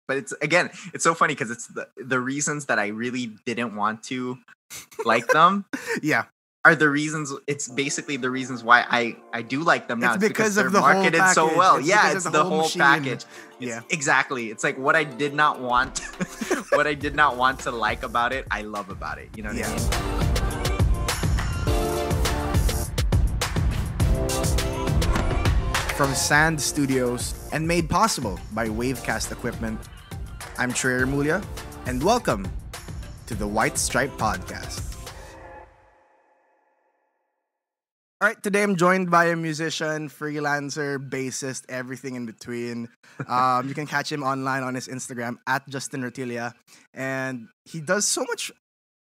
But it's so funny because it's the reasons that I really didn't want to like them Yeah. are the reasons. It's basically the reasons why I do like them now. It's because of they're the whole marketed so package. well. It's Yeah, because it's of the the whole whole machine. package. Yeah. Exactly. It's like what I did not want, what I did not want to like about it, I love about it. You know what I mean? From Sand Studios and made possible by Wavecast equipment, I'm Trey Remulla, and welcome to the White Stripe Podcast. All right, today I'm joined by a musician, freelancer, bassist, everything in between. You can catch him online on his Instagram at Juice Ratilla, and he does so much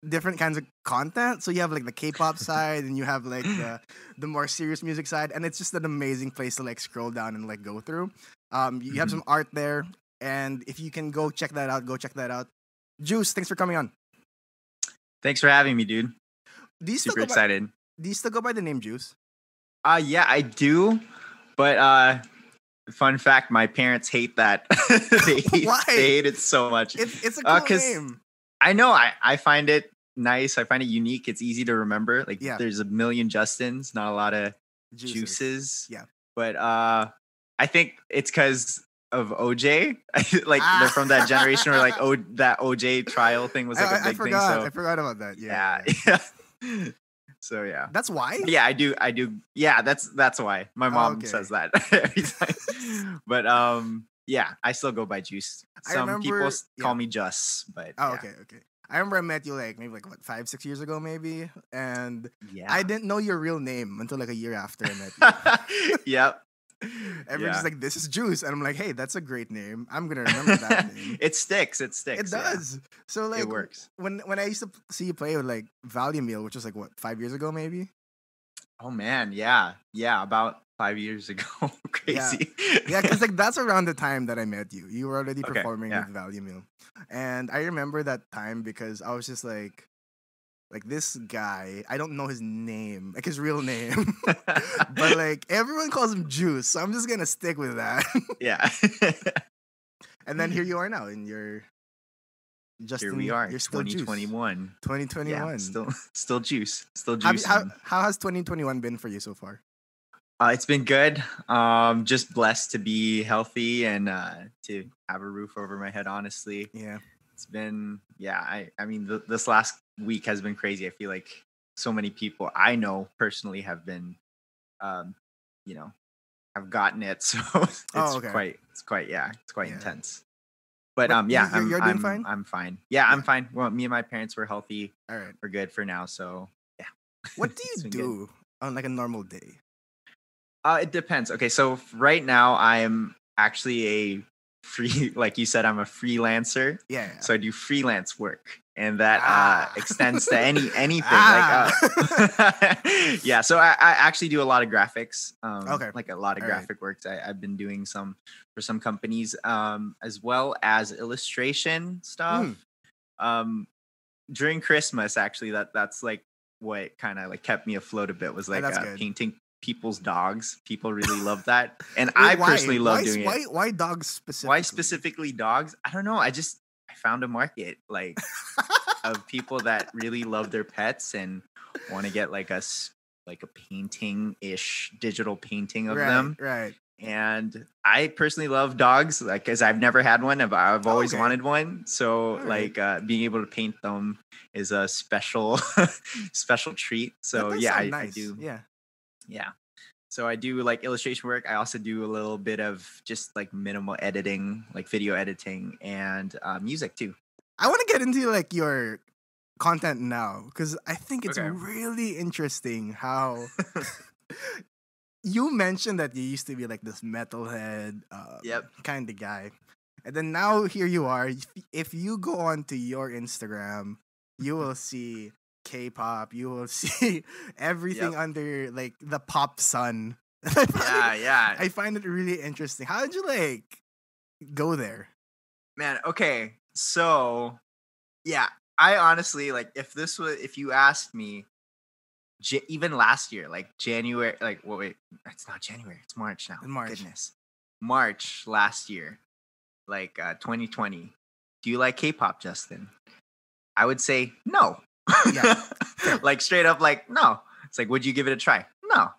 different kinds of content. So you have like the K-pop side, and you have like the more serious music side, and it's just an amazing place to like scroll down and like go through. You have some art there, and if you can go check that out, go check that out. Juice, thanks for coming on. Thanks for having me, dude. Do you still Super go excited. Do you still go by the name Juice? Yeah, I do. But fun fact, my parents hate that. Why? They hate it so much. It's a cool 'cause name. I know. I find it nice. I find it unique. It's easy to remember. Like there's a million Justins, not a lot of Juices. Yeah. But I think it's because of OJ. Like they're from that generation where like that OJ trial thing was like a big thing. So I forgot about that. Yeah. So yeah. That's why? Yeah, I do. Yeah, that's why. My mom says that every time. But yeah, I still go by Juice. Some people call me Juss, but okay. I remember I met you like maybe 5-6 years ago maybe, and I didn't know your real name until like a year after I met you. Yep. Everyone's just like, this is Juice, and I'm like, hey, that's a great name. I'm gonna remember that name. It sticks. It does. Yeah. So like, it works. When I used to see you play with like Value Meal, which was like what 5 years ago maybe. Oh man, yeah, about 5 years ago. Crazy. Yeah, because like that's around the time that I met you. You were already performing with Value Meal, and I remember that time because I was just like this guy, I don't know his name, like his real name, but like everyone calls him Juice, so I'm just gonna stick with that. Yeah. And then here you are now, and you're here we are. You're still 2021. 2021. Yeah, still Juice. Still Juice. How has 2021 been for you so far? It's been good. Just blessed to be healthy and to have a roof over my head. Honestly, yeah. It's been, I mean, this last week has been crazy. I feel like so many people I know personally have been, have gotten it. So it's quite intense. But you're doing fine? I'm fine. Yeah, I'm fine. Well, me and my parents were healthy. All right. We're good for now. So yeah. What do you do on like a normal day? It depends. Okay, so right now I am actually a like you said, I'm a freelancer. Yeah. So I do freelance work, and that extends to anything. Yeah. So I actually do a lot of graphics. Like a lot of graphic works. I've been doing some for some companies, as well as illustration stuff. During Christmas, actually, that's like what kind of like kept me afloat a bit, was like painting people's dogs. People really love that, and I personally love doing it. Why dogs specifically? Why specifically dogs? I don't know. I found a market like of people that really love their pets and want to get like a painting-ish digital painting of them. Right. And I personally love dogs, like, because I've never had one. I've always wanted one. So being able to paint them is a special treat. So I do. Yeah. So I do like illustration work. I also do a little bit of just like minimal editing, like video editing, and music too. I want to get into like your content now, because I think it's really interesting how you mentioned that you used to be like this metalhead kind of guy. And then now here you are. If you go onto your Instagram, you will see K-pop, you will see everything under like the pop sun. I find it really interesting. How did you like go there? Man, okay. So, I honestly, like, if you asked me even last year, like January, like, wait, it's not January, it's March now. In March. Goodness. March last year. like 2020, do you like K-pop, Justin? I would say no. Yeah. Like straight up, like no. It's like, would you give it a try? No.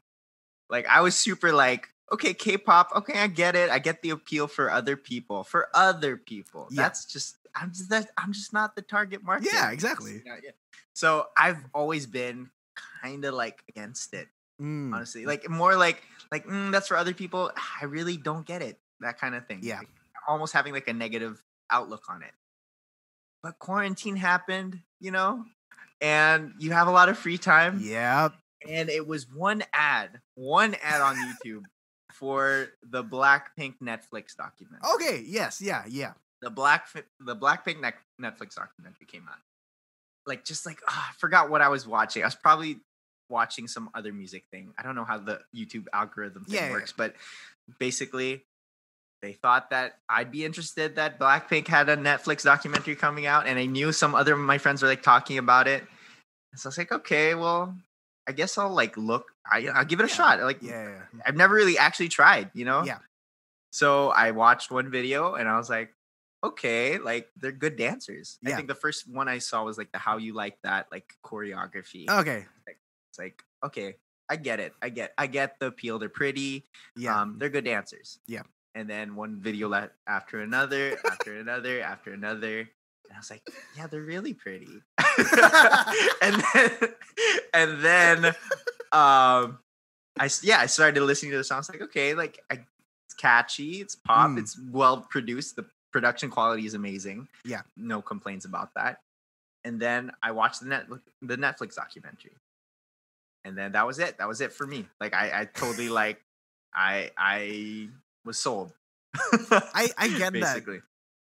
Like I was super like, okay, K-pop, okay, I get it. I get the appeal for other people. For other people. Yeah. That's just I'm just not the target market. Yeah, exactly. So I've always been kind of like against it. Mm. Honestly. Like more like that's for other people. I really don't get it. That kind of thing. Yeah. Like, almost having like a negative outlook on it. But quarantine happened, and you have a lot of free time. Yep. And it was one ad on YouTube for the Blackpink Netflix documentary. Okay. Yes. Yeah. Yeah. The Blackpink Netflix documentary came out. Like, just like, I forgot what I was watching. I was probably watching some other music thing. I don't know how the YouTube algorithm thing works, but basically, they thought that I'd be interested that Blackpink had a Netflix documentary coming out, and I knew some other of my friends were like talking about it. So I was like, okay, well, I guess I'll like look. I'll give it a shot. Like, I've never really actually tried, Yeah. So I watched one video, and I was like, okay, like they're good dancers. Yeah. I think the first one I saw was like the How You Like That like choreography. Okay. It's like, okay, I get it. I get the appeal. They're pretty. Yeah. They're good dancers. Yeah. And then one video after another, after another, after another. And I was like, yeah, they're really pretty. and then I started listening to the song. I was like, okay, like it's catchy, it's pop, it's well produced. The production quality is amazing. Yeah. No complaints about that. And then I watched the Netflix documentary. And then that was it. That was it for me. Like I totally like I was sold. I get basically. that.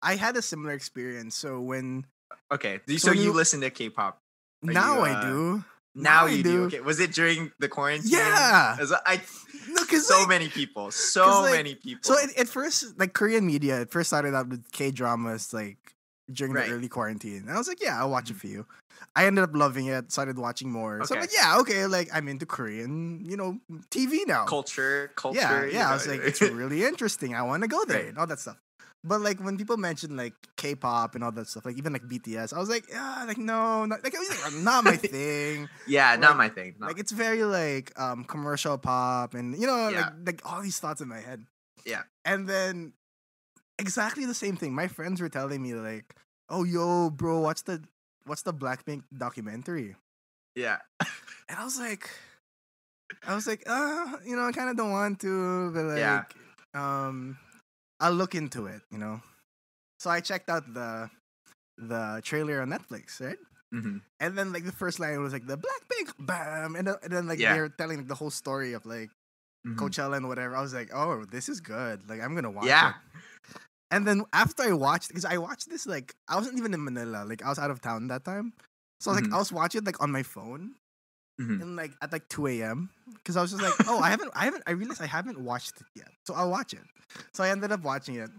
I had a similar experience. So when so you listen to K-pop. Now I do. Now you do. Okay. Was it during the quarantine? Yeah. Many people. So many people. So at first, like Korean media, it first started out with K-dramas, like during the early quarantine. And I was like, yeah, I'll watch a few. I ended up loving it, started watching more. Okay. So I'm like, yeah, okay, like I'm into Korean, TV now. Culture. Yeah. I was like, it's really interesting. I want to go there and all that stuff. But like when people mention like K-pop and all that stuff, like even like BTS, I was like, no, not my thing. Yeah, like, not my thing. Like it's very like commercial pop and like all these thoughts in my head. Yeah. And then exactly the same thing. My friends were telling me like, oh yo, bro, what's the Blackpink documentary? Yeah. And I was like, I kind of don't want to, but like, I'll look into it, So I checked out the trailer on Netflix, right? Mm-hmm. And then like the first line was like the Blackpink, bam, and then like they're telling like, the whole story of like Coachella and whatever. I was like, oh, this is good. Like I'm gonna watch it. And then after I watched, because I watched this like I wasn't even in Manila, like I was out of town that time, so I was like I was watching it like on my phone. And like at like 2 a.m. because I was just like, oh, I realized I haven't watched it yet, so I'll watch it. So I ended up watching it,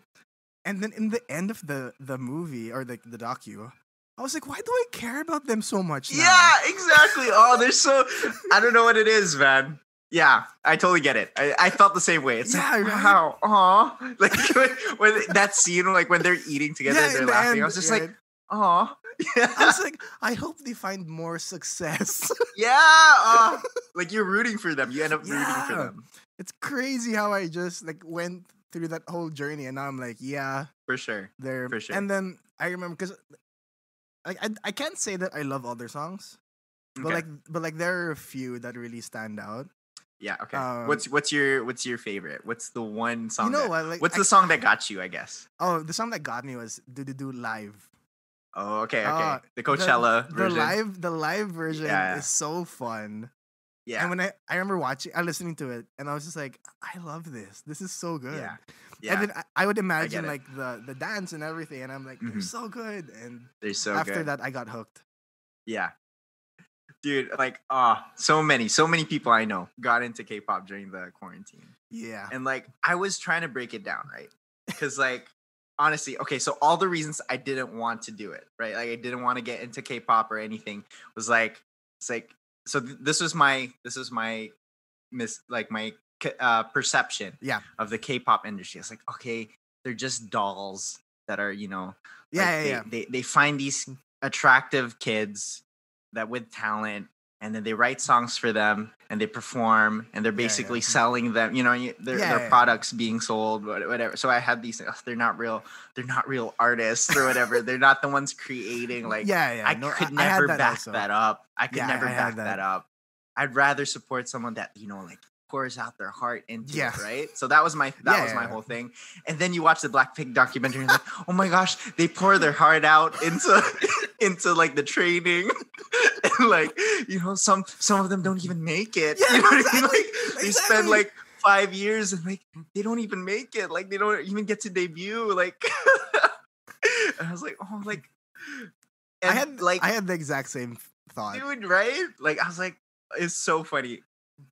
and then in the end of the movie or the docu, I was like, why do I care about them so much now? Yeah, exactly. Oh, they're so I don't know what it is, man. Yeah, I totally get it. I felt the same way. It's like, wow, aw. Like when that scene, like when they're eating together and they're laughing, I was just like, aw. Yeah. I was like, I hope they find more success. Yeah, like you're rooting for them. You end up rooting for them. It's crazy how I just like went through that whole journey, and now I'm like, yeah, for sure, they're for sure. And then I remember because like I can't say that I love all their songs, but like there are a few that really stand out. Yeah. Okay. What's your favorite? What's the one song? What's the song that got you? I guess. Oh, the song that got me was "Do Live." Oh, okay. The Coachella version. The live version is so fun. Yeah. And when I remember listening to it, and I was just like, I love this. This is so good. Yeah. Yeah. And then I would imagine like the dance and everything, and I'm like, they're so good. And they're so after good. that, I got hooked. Yeah. Dude, like, so many people I know got into K-pop during the quarantine. Yeah. And like, I was trying to break it down, right? Because like, honestly, okay, so all the reasons I didn't want to do it, right? Like I didn't want to get into K-pop or anything was like, it's like, so this was my perception Yeah. of the K-pop industry. It's like, okay, they're just dolls that are, you know, like Yeah. they find these attractive kids that with talent, and then they write songs for them and they perform, and they're basically selling them, you know, their products being sold, whatever. So I had these, they're not real artists or whatever. They're not the ones creating, like, I could never back that up. I could never back that up. I'd rather support someone that, you know, like, pours out their heart into it, right? So that was my whole thing. And then you watch the Blackpink documentary and like, oh my gosh, they pour their heart out into like the training. And like, you know, some of them don't even make it. You know what I mean? Like, they spend like 5 years and like they don't even make it. Like, they don't even get to debut. Like, and I was like, oh, like, and I had the exact same thought, dude, right? Like, I was like, it's so funny.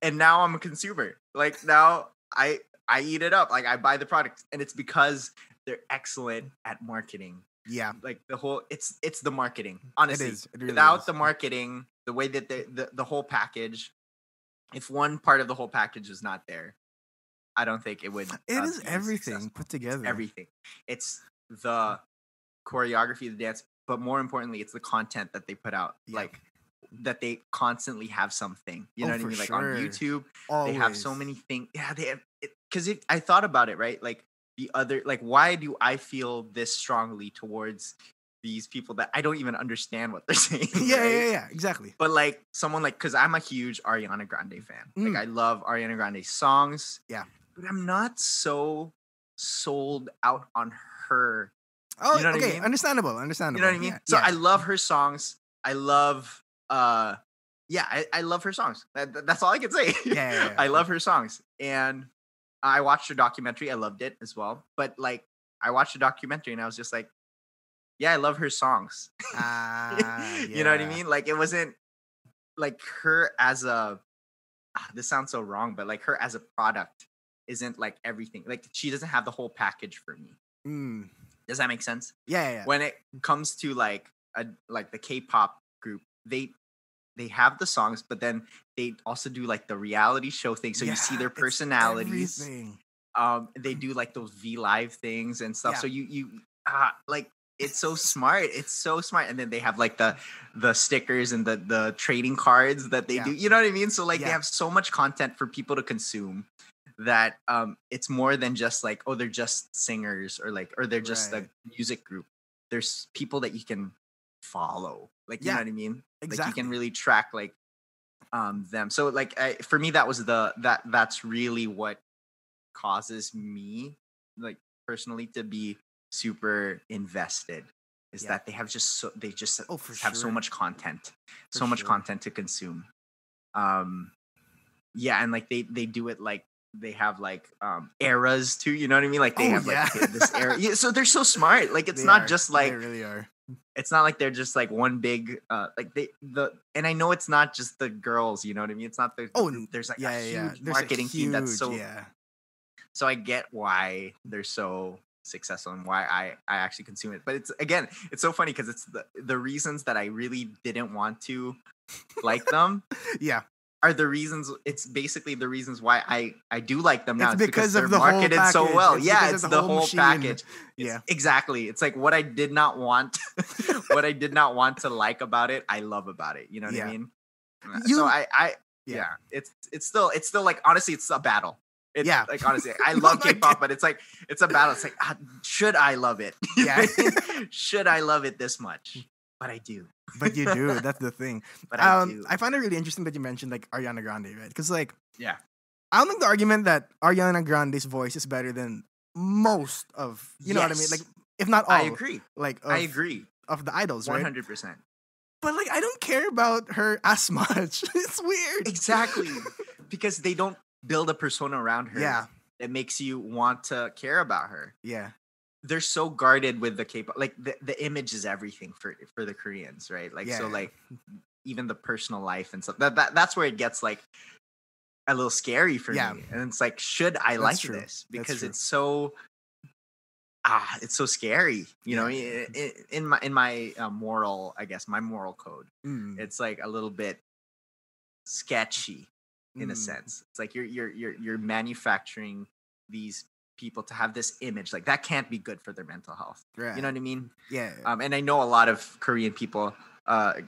And now I'm a consumer. Like, now I eat it up. Like, I buy the product, and it's because they're excellent at marketing. Yeah, like the whole it's the marketing. Honestly, it really without is. the marketing, the way that the whole package, if one part of the whole package was not there, I don't think it would. It is everything successful. put together. It's everything. It's the choreography, the dance, but more importantly, it's the content that they put out. Yeah. Like, that they constantly have something, you know what I mean? Like, on YouTube, Always. they have so many things. Yeah, they have it, because I thought about it, right? Like, the other, like, why do I feel this strongly towards these people that I don't even understand what they're saying? Yeah, exactly. But like, someone like, because I'm a huge Ariana Grande fan. Like, I love Ariana Grande's songs. Yeah, but I'm not so sold out on her. Oh, you know what okay, I mean? Understandable. You know what I mean? Yeah, So I love her songs. I love I love her songs. That's all I can say. Yeah. I love her songs. And I watched her documentary. I loved it as well. But like, I watched the documentary and I was just like, yeah, I love her songs. You know what I mean? Like, it wasn't like her as a this sounds so wrong, but like, her as a product isn't like everything. Like, she doesn't have the whole package for me. Does that make sense? Yeah. When it comes to like the K-pop group, they have the songs, but then they also do like the reality show thing. So you see their personalities. Everything. They do like those V Live things and stuff. Yeah. So you like, it's so smart. It's so smart. And then they have like the stickers and the trading cards that they do. You know what I mean? So like, they have so much content for people to consume that it's more than just like, oh, they're just singers or they're just a music group. There's people that you can follow. Like, you know what I mean? Exactly. Like, you can really track like them. So like, for me, that was that's really what causes me, like, personally, to be super invested, is that they have have so much content, content to consume. And like, they do it like, they have like eras too, you know what I mean? Like, they have like this era. Yeah, so they're so smart. Like, it's not just like, they really are. It's not like they're just like one big like and I know it's not just the girls, you know what I mean? It's not there's like a huge marketing team that's so so I get why they're so successful and why I actually consume it. But it's so funny because it's the reasons that I really didn't want to like them are the reasons. It's basically the reasons why I do like them now. It's because they're of the marketed whole so well. It's the whole package. Yeah, exactly. It's like what I did not want, what I did not want to like about it, I love about it. You know what I mean? So it's still like, honestly, it's a battle. Like, honestly, I love K-pop, but it's like, it's a battle. It's like, should I love it? Should I love it this much? But I do. But you do. That's the thing. But I do. I find it really interesting that you mentioned like Ariana Grande, right? Because like, yeah, I don't think the argument that Ariana Grande's voice is better than most of, you know what I mean? Like, if not all. I agree. Like, I agree. Of the idols, right? 100%. But like, I don't care about her as much. It's weird. Exactly. Because they don't build a persona around her. Yeah. That makes you want to care about her. Yeah. They're so guarded with the K-pop. Like, the image is everything for the Koreans, right? Like, so like, even the personal life and stuff. That's where it gets like a little scary for me. And it's like, should I like this? Because it's so it's so scary. You know, in my moral, I guess, my moral code, it's like a little bit sketchy in a sense. It's like you're manufacturing these people to have this image like that can't be good for their mental health. Right. You know what I mean? Yeah. And I know a lot of Korean people, like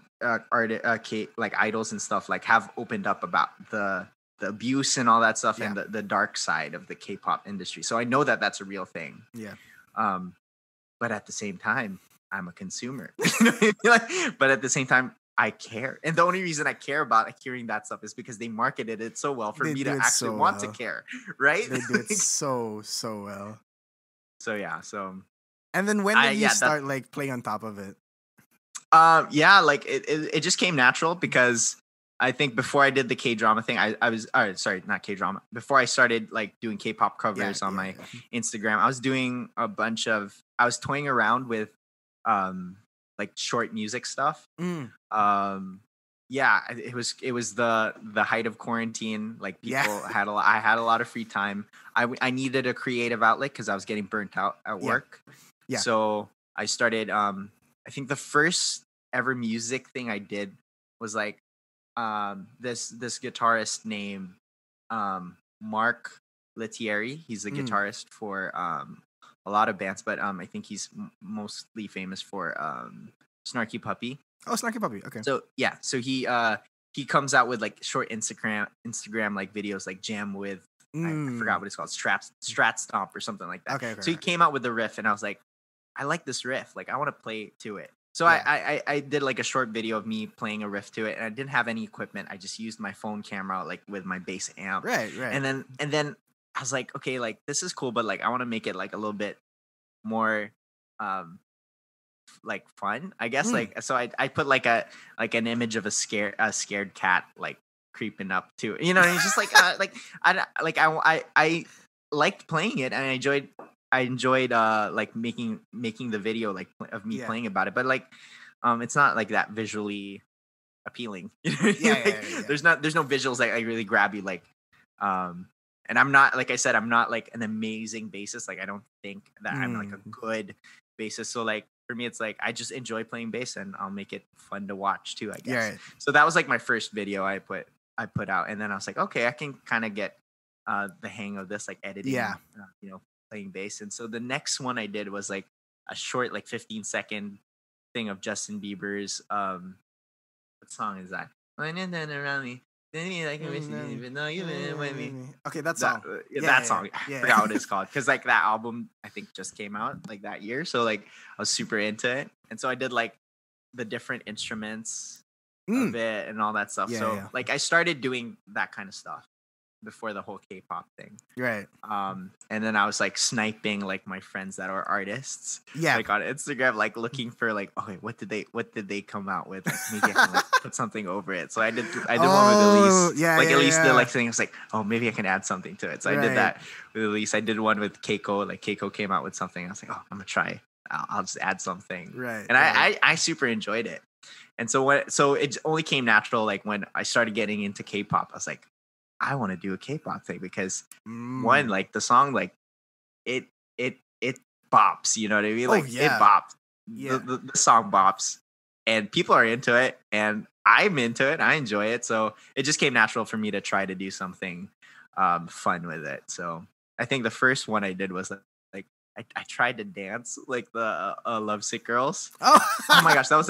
idols and stuff, like have opened up about the abuse and all that stuff and the dark side of the K-pop industry. So I know that that's a real thing. Yeah. But at the same time, I'm a consumer. But at the same time, I care. And the only reason I care about hearing that stuff is because they marketed it so well for me to actually want to care. Right? They do it so well. So yeah. So and then when did you start like playing on top of it? Yeah, like it just came natural because I think before I did the K-drama thing, I was sorry, not K-drama. Before I started like doing K-pop covers on my Instagram, I was doing I was toying around with like short music stuff. Yeah, it was the height of quarantine. Like people I had a lot of free time. I needed a creative outlet because I was getting burnt out at work. Yeah. So I started I think the first ever music thing I did was like this guitarist named Mark Lettieri. He's a guitarist for a lot of bands, but I think he's mostly famous for Snarky Puppy. Oh, Snarky Puppy. Okay. So yeah, so he comes out with like short Instagram like videos like Jam with I forgot what it's called, Strat Stomp or something like that. Okay. So he came out with the riff and I was like, I like this riff. Like I want to play to it. So I did like a short video of me playing a riff to it, and I didn't have any equipment. I just used my phone camera like with my bass amp. Right. And then I was like, okay, like this is cool, but like I want to make it like a little bit more like fun, I guess. Like so I put like an image of a scared cat like creeping up to it. You know, and it's just like I liked playing it and I enjoyed like making the video like of me playing about it, but like it's not like that visually appealing. There's no visuals that like really grab you, like and I'm not, like I said, I'm not like an amazing bassist. Like I don't think that I'm like a good bassist. So like for me it's like I just enjoy playing bass and I'll make it fun to watch too, I guess. So that was like my first video I put out, and then I was like, okay, I can kind of get the hang of this, like editing, you know, playing bass. And so the next one I did was like a short like 15-second thing of Justin Bieber's what song is that? Around me. Okay, that song. That song. I forgot what it's called because like that album I think just came out like that year. So like I was super into it, and so I did like the different instruments of it and all that stuff. Like I started doing that kind of stuff before the whole K-pop thing. Right. And then I was like sniping like my friends that are artists. Yeah. Like on Instagram, like looking for like, okay, what did they come out with? Like maybe I can like put something over it. So I did one with Elise. Elise did like saying, I was like, oh, maybe I can add something to it. So I did that with Elise. I did one with Keiko. Like Keiko came out with something. I was like, oh, I'm gonna try. I'll just add something. Right. And I super enjoyed it. And so it only came natural like when I started getting into K-pop. I was like, I want to do a K-pop thing because one, like the song, like it bops, you know what I mean? Like it bops. Yeah. The song bops and people are into it and I'm into it. I enjoy it. So it just came natural for me to try to do something fun with it. So I think the first one I did was like I tried to dance like the Lovesick Girls. Oh my gosh, that was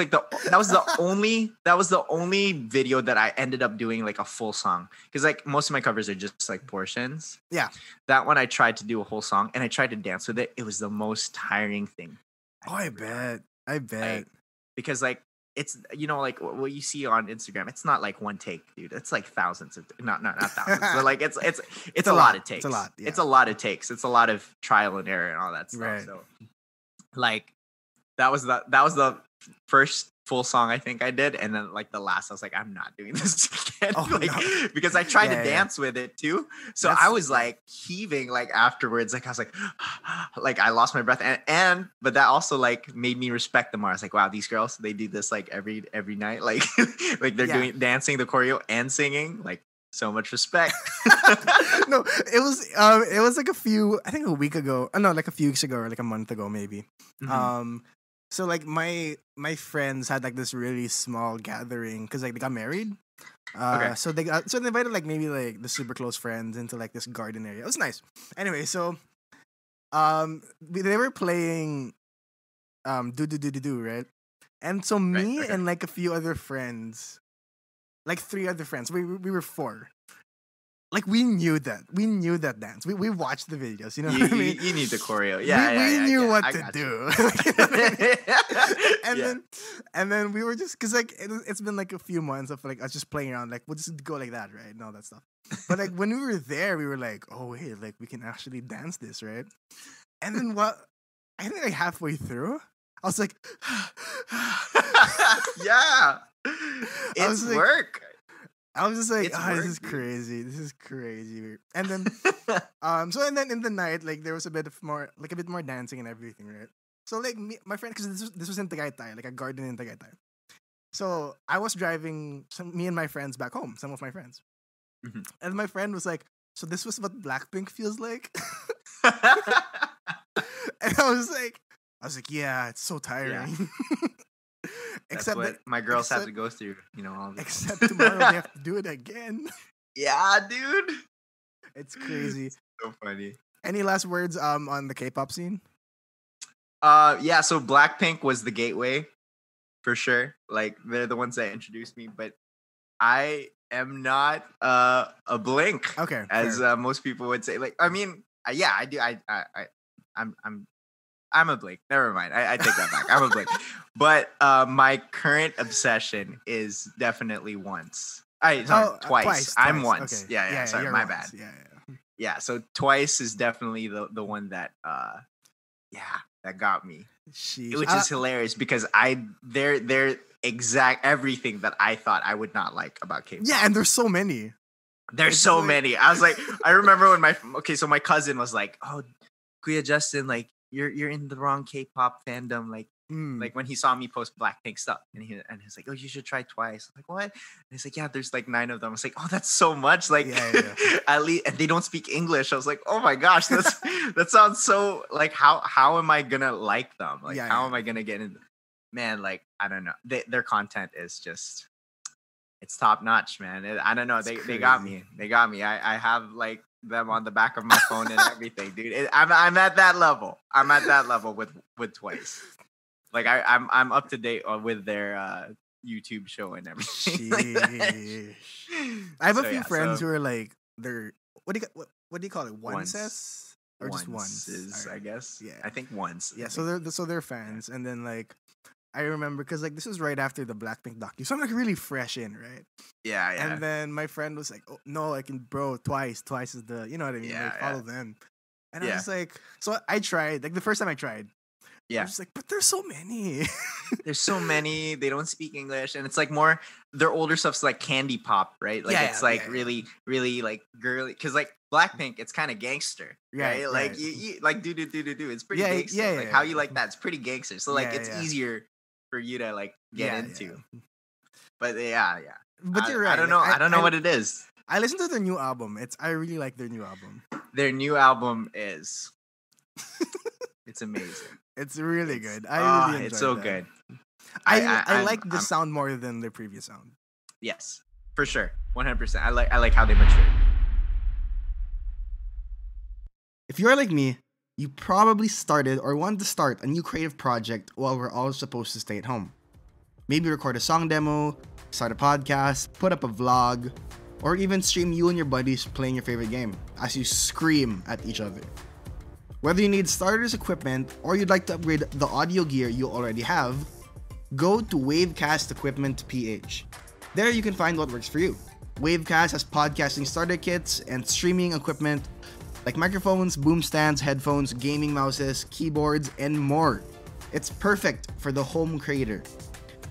the only video that I ended up doing like a full song, because like most of my covers are just like portions. Yeah, that one I tried to do a whole song and I tried to dance with it. It was the most tiring thing. I bet. Like, because like it's, you know, like what you see on Instagram, it's not like one take, dude. It's like thousands of not thousands, but like it's a lot of takes. It's a lot. Yeah. It's a lot of takes. It's a lot of trial and error and all that stuff. Right. So like that was the first full song I think I did, and then like the last I was like, I'm not doing this again. Because I tried to dance with it too. So I was like heaving like afterwards, like I was like like I lost my breath, and but that also like made me respect them more. I was like, wow, these girls, they do this like every night, like like they're doing dancing, the choreo and singing, like so much respect. No, it was like a few weeks ago or like a month ago maybe. So like my friends had like this really small gathering because like they got married. So they invited like maybe like the super close friends into like this garden area. It was nice. Anyway, so They were playing do do do do do, right? And so me Right. and like a few other friends, like 3 other friends, we were 4. Like we knew that dance. We watched the videos, you know what I mean? You need the choreo. we Yeah, yeah, we yeah. knew Yeah, what I to got do. you. You know what I mean? And Yeah. then and then we were just because like it's been like a few months of like us just playing around, like we'll just go like that, right? And all that stuff. But like when we were there, we were like, oh wait, like we can actually dance this, right? And then what? I think like halfway through, I was like, Yeah. I was It's like, work. I was just like, It's this work, is dude. crazy. This is crazy. And then so and then in the night, like there was a bit more dancing and everything, right? So like my friend, because this was in Tagaytay, like a garden in Tagaytay. So I was driving me and my friends back home, some of my friends, Mhm. and my friend was like, "So this was what Blackpink feels like," and I was like, "Yeah, it's so tiring." That's except what that, my girls have except to go through, all the except tomorrow they have to do it again. Yeah, dude. It's crazy. So funny. Any last words on the K-pop scene? Yeah, so Blackpink was the gateway for sure. Like they're the ones that introduced me, but I am not a Blink Okay, as fair. most people would say. Like, I mean, yeah, I do. I'm a Blink. Never mind. I take that back. I'm a Blink. But my current obsession is definitely Once. Sorry, Twice. I'm Twice. Once. Okay. Yeah. Sorry, you're my Once. bad. Yeah. Yeah. So Twice is definitely the one that that got me, Sheesh. which is hilarious because they're exact everything that I thought I would not like about K-pop. Yeah, and there's so many. There's It's so like- many. I was like, I remember when so my cousin was like, "Oh, Kuya Justin, like you're in the wrong K-pop fandom." Like when he saw me post Blackpink stuff, and he's like, "Oh, you should try Twice." I'm like, what? And he's like, "Yeah, there's like 9 of them." I was like, "Oh, that's so much." Like, Yeah. at least, and they don't speak English. I was like, "Oh my gosh, that sounds so like how am I gonna like them? Like, Yeah, how yeah. am I gonna get in?" Man, like I don't know. Their content is just it's top notch, man. I don't know. It's They got crazy. me. They got me. I have like them on the back of my phone and everything, dude. I'm at that level. I'm at that level with Twice. Like I'm up to date with their YouTube show and everything. like that. Sheesh. I have a So, few yeah, friends so who are like they're what do you call it? Once. Onces? Or just Once once? is, I Alright. guess. Yeah. I think once. I Yeah, think. so they're fans, and then like I remember because like this was right after the Blackpink docu, so I'm like really fresh in, right? Yeah. And then my friend was like, "Oh no, I can, bro, Twice is the, you know what I mean? Yeah, Like follow them." And I Yeah. was like, so I tried like the first time I tried, I Yeah. was just like, but there's so many. There's so many. They don't speak English, and it's like more their older stuff's like candy pop, right? Like Yeah, it's yeah, like yeah. really, really like girly. Because like Blackpink, it's kind of gangster, Right, right? Like right. you like do. It's pretty Yeah, gangster. yeah, Like yeah, how yeah. you like that? It's pretty gangster. So like Yeah, it's yeah. easier for you to like get Yeah, into. But yeah. But you're right. I don't know. like, I don't know what it is. I listened to their new album. I really like their new album. Their new album is. It's amazing. It's really It's- good. I really enjoyed it's so that. good. I I'm- like the I'm- sound more than the previous sound. Yes, for sure, 100%. I like how they matured. If you're like me, you probably started or want to start a new creative project while we're all supposed to stay at home. Maybe record a song demo, start a podcast, put up a vlog, or even stream you and your buddies playing your favorite game as you scream at each other. Whether you need starters equipment or you'd like to upgrade the audio gear you already have, go to Wavecast Equipment PH. There you can find what works for you. Wavecast has podcasting starter kits and streaming equipment like microphones, boom stands, headphones, gaming mouses, keyboards, and more. It's perfect for the home creator.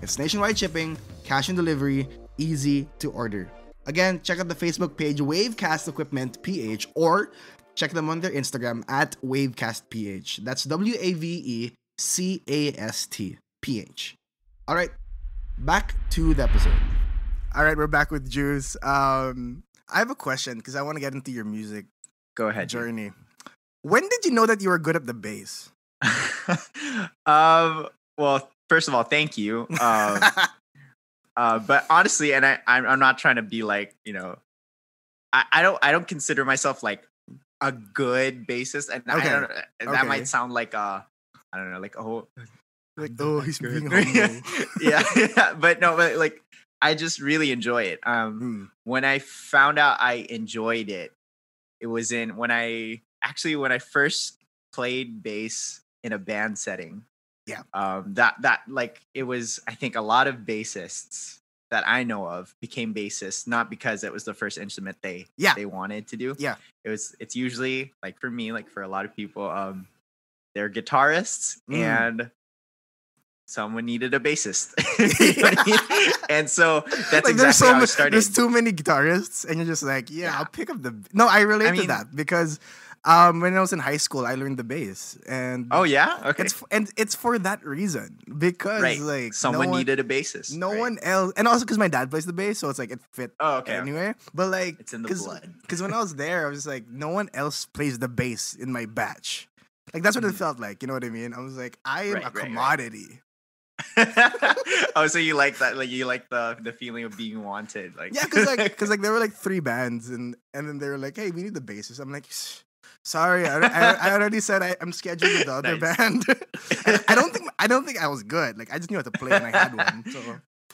It's nationwide shipping, cash on delivery, easy to order. Again, check out the Facebook page Wavecast Equipment PH or check them on their Instagram at WavecastPH. That's WAVECAST PH. All right, back to the episode. All right, we're back with Juice. I have a question because I want to get into your music Go ahead. Jake. journey. When did you know that you were good at the bass? Well, first of all, thank you. But honestly, and I'm not trying to be like, I don't consider myself like a good bassist, and I Okay. don't know, that Okay. might sound like I don't know, like, oh, Like, I'm oh, not he's good. being humble. Yeah, but no, but like I just really enjoy it. Mm. When I found out I enjoyed it, it was when I first played bass in a band setting. Yeah. That like it was, I think a lot of bassists that I know of became bassists not because it was the first instrument they wanted to do. Yeah. It's usually like for me, like for a lot of people, they're guitarists Mm. and someone needed a bassist. You know what I mean? And so that's Like, exactly how I started. there's too many guitarists, and you're just like, yeah, Yeah. I'll pick up the. No, I relate I to mean- that because when I was in high school, I learned the bass, and Oh yeah, okay. it's for that reason because Right. like Someone no one, needed a bassist. no right? one else, and also because my dad plays the bass, so it's like it fit Oh, okay. anyway. But like It's in the blood. Because when I was there, I was just like, no one else plays the bass in my batch. Like that's what it felt like. You know what I mean? I was like, I am Right, a right, right. commodity. Oh, so you like that? Like you like the feeling of being wanted? Like Yeah, because there were like 3 bands, and then they were like, hey, we need the bassist. I'm like, sorry, I already said I'm scheduled with the other Nice. band. And I don't think I was good. Like I just knew how to play, and I had one. So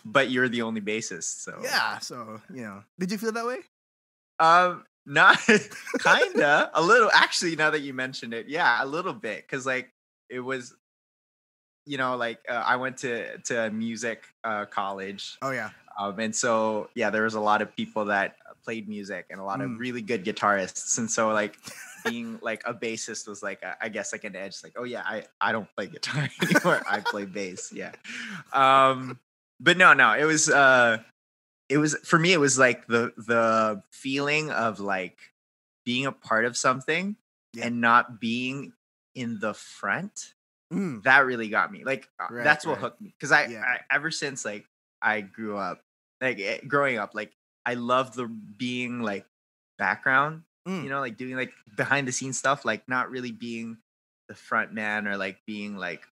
But you're the only bassist, so yeah, so did you feel that way? Not kinda a little. Actually, now that you mentioned it, yeah, a little bit, because like it was, like I went to music college, Oh yeah, and so yeah, there was a lot of people that played music and a lot of really good guitarists, and so like being like a bassist was like I guess like an edge, like, oh yeah, I don't play guitar anymore, I play bass, yeah. But no, it was for me, it was like the feeling of like being a part of something Yeah. and not being in the front. Mm. That really got me. Like Right, that's what right. hooked me, because Yeah. I ever since like I grew up, like growing up, like I love the being like background, Mm. like doing like behind the scenes stuff, like not really being the front man or like being like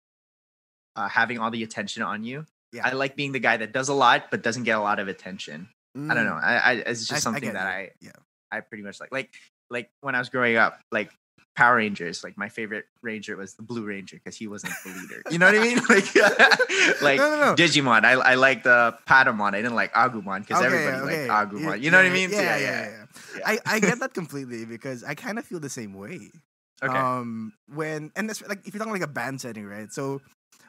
having all the attention on you. Yeah. I like being the guy that does a lot but doesn't get a lot of attention. I don't know. It's just something get that you. I pretty much like when I was growing up, like Power Rangers, like my favorite Ranger was the Blue Ranger because he wasn't the leader. You know what I mean? Like No. Digimon, I liked Patamon. I didn't like Agumon because everybody liked Agumon. You know what I mean? So, Yeah. I get that completely because I kind of feel the same way. Okay. And that's like if you're talking like a band setting, right? So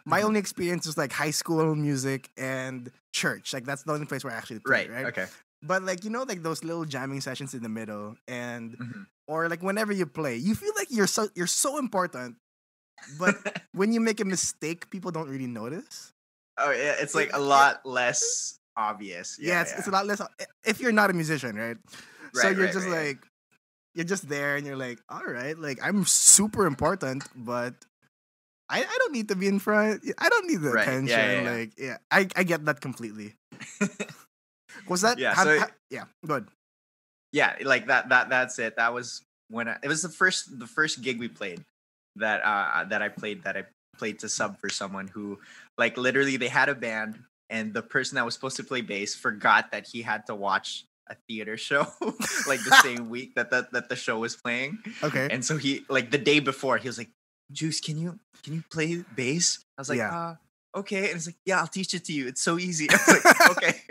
my Mhm. only experience is like high school music and church. Like that's the only place where I actually play, right? Okay. But like like those little jamming sessions in the middle, and Mhm. or like whenever you play, you feel like you're so important. But when you make a mistake, people don't really notice. Oh yeah, it's like a lot less obvious. Yeah, it's a lot less if you're not a musician, right? So Right, you're right, just right. like you're just there, and you're like, all right, like I'm super important, but I don't need to be in front. I don't need the Right, attention. yeah. Like, I get that completely. Was that? Yeah, so- yeah, good. Yeah, like that's it. That was when it was the first gig we played that I played to sub for someone who like literally they had a band, and the person that was supposed to play bass forgot that he had to watch a theater show like the same week that the show was playing. Okay. And so he like the day before he was like, Juice, can you play bass? I was like, Yeah. okay. And it's like, yeah, I'll teach it to you. It's so easy. I was like, okay.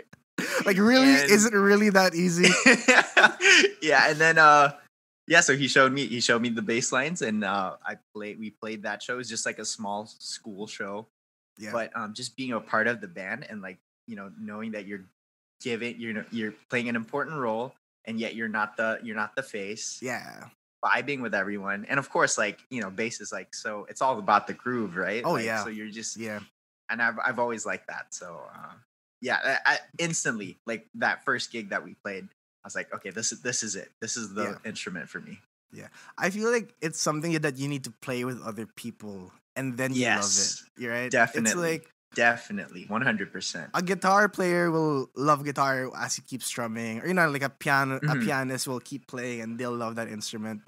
Like, really, And- is it really that easy? Yeah, and then so he showed me the bass lines, and we played that show. It was just like a small school show. Yeah. But just being a part of the band and like, knowing that you're playing an important role, and yet you're not the face. Yeah. Vibing with everyone. And of course, like, bass is like, so it's all about the groove, right? Oh, Like, yeah. So you're just Yeah. and I've always liked that. So I instantly, like that first gig that we played, I was like, okay, this is it. This is the instrument for me. I feel like it's something that you need to play with other people, and then you love it. You're right. Definitely. It's like Definitely, 100%. a guitar player will love guitar as he keeps strumming, or like a Mhm. pianist will keep playing and they'll love that instrument.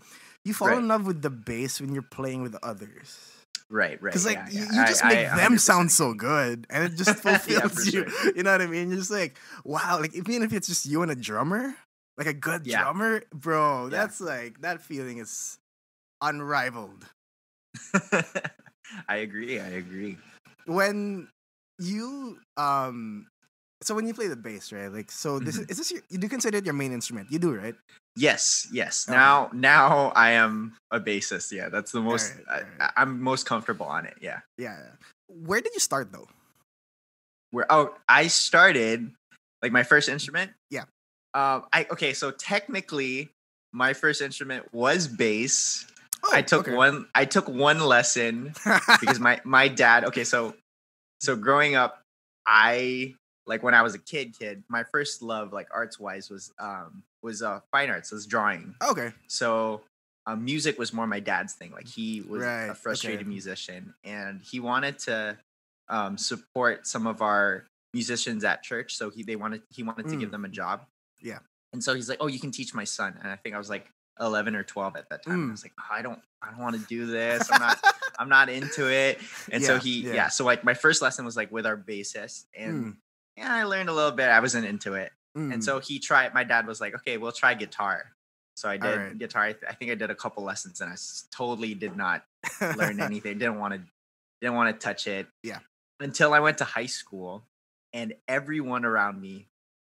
You fall Right. in love with the bass when you're playing with others. Right. Because like yeah. you just make them 100% sound so agree. good, and it just fulfills for you. sure. You know what I mean? You're just like, wow. Like even if it's just you and a drummer, Like a good Yeah. drummer, bro. Yeah. That's like that feeling is unrivaled. I agree. I agree. When you so when you play the bass, right? Like, so this Mhm. is this you do consider it your main instrument? You do, right? Yes, yes. Okay. Now I am a bassist. Yeah, that's the All most right. All right. I'm most comfortable on it. Yeah. Yeah. Yeah. Where did you start though? Where I started like my first instrument. Yeah. I okay. So technically, my first instrument was bass. Oh, okay. I took one lesson because my dad. Okay, so growing up, I like when I was a kid, my first love, like arts wise, was fine arts, was drawing. Okay. So music was more my dad's thing. Like he was Right. a frustrated Okay. musician, and he wanted to support some of our musicians at church. So he wanted to give them a job. Yeah. And so he's like, "Oh, you can teach my son." And I think I was like 11 or 12 at that time. And I was like, oh, I don't want to do this. I'm not into it. And so so like my first lesson was like with our bassist, and yeah, I learned a little bit. I wasn't into it. And so my dad was like, "Okay, we'll try guitar." So I did guitar. I think I did a couple lessons, and I totally did not learn anything. Didn't want to touch it. Yeah. Until I went to high school, and everyone around me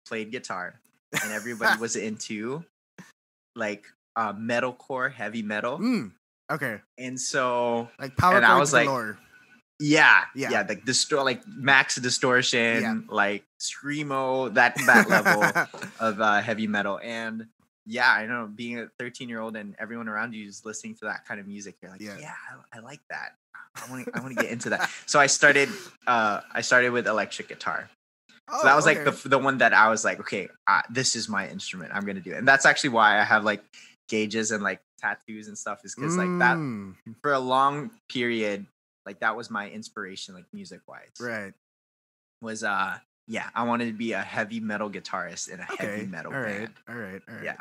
played guitar, and everybody was into like metalcore, heavy metal. Okay. And so like power and I chords was galore. like, yeah, Yeah. like max distortion, like screamo, that level of heavy metal. And yeah, I know, being a 13-year-old and everyone around you is listening to that kind of music, you're like, yeah, I like that. I want to get into that. So I started with electric guitar. So that was like the one that I was like, okay, this is my instrument. I'm gonna do it. And that's actually why I have like gauges and like tattoos and stuff, is because like that for a long period, like that was my inspiration, like music wise. Right. Was I wanted to be a heavy metal guitarist in a heavy metal band. All right. Yeah.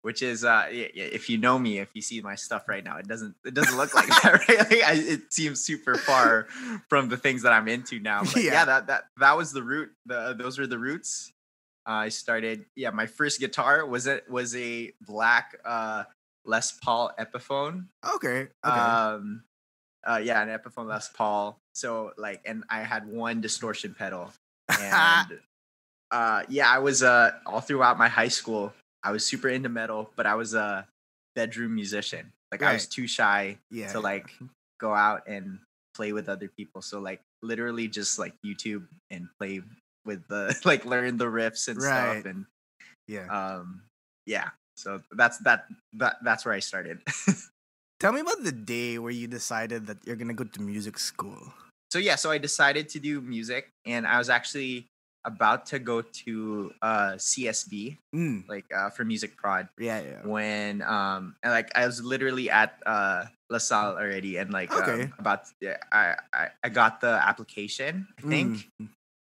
Which is if you know me, if you see my stuff right now, it doesn't look like that, right? Like, it seems super far from the things that I'm into now. But that was the root. Those were the roots. I started. Yeah, my first guitar was a black Les Paul Epiphone. Okay. An Epiphone Les Paul. So like, and I had one distortion pedal, and I was all throughout my high school, I was super into metal, but I was a bedroom musician. Like I was too shy to like go out and play with other people. So like literally just like YouTube and play with the like learn the riffs and stuff. And so that's where I started. Tell me about the day where you decided that you're gonna go to music school. So I decided to do music, and I was actually about to go to CSB, like for music prod. When and like I was literally at LaSalle already, and like I got the application, I think,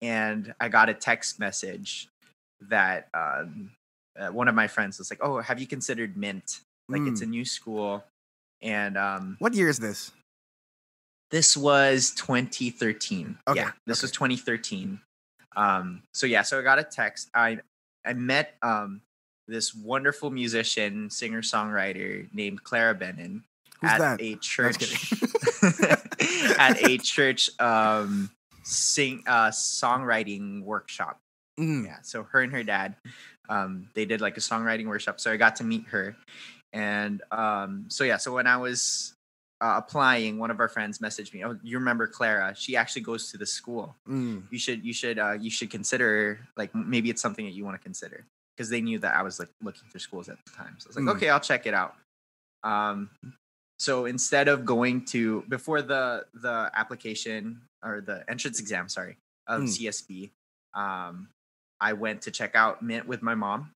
and I got a text message that one of my friends was like, "Oh, have you considered Mint? Like it's a new school." And what year is this? This was 2013. This was 2013. So I got a text. I met this wonderful musician, singer songwriter named Clara Benin at a church at a church songwriting workshop. So her and her dad, they did like a songwriting workshop. So I got to meet her, and so when I was applying, one of our friends messaged me. "Oh, you remember Clara? She actually goes to the school. You should consider her. Like maybe it's something that you want to consider." Because they knew that I was like looking for schools at the time. So I was like, "Okay, I'll check it out." So instead of going to before the application or the entrance exam, of CSB, I went to check out Mint with my mom,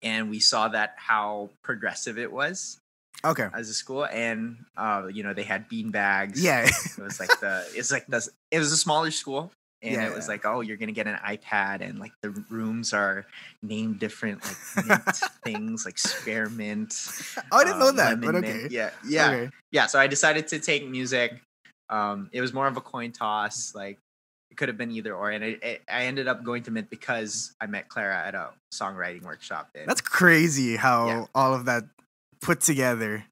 and we saw that how progressive it was. As a school, and they had bean bags. It was like it was a smaller school, and it was like, oh, you're gonna get an iPad, and like the rooms are named different, like mint things, like spearmint. I didn't know that, but okay. Mint. So I decided to take music. It was more of a coin toss. Like it could have been either or. And I ended up going to Mint because I met Clara at a songwriting workshop. And That's crazy how all of that put together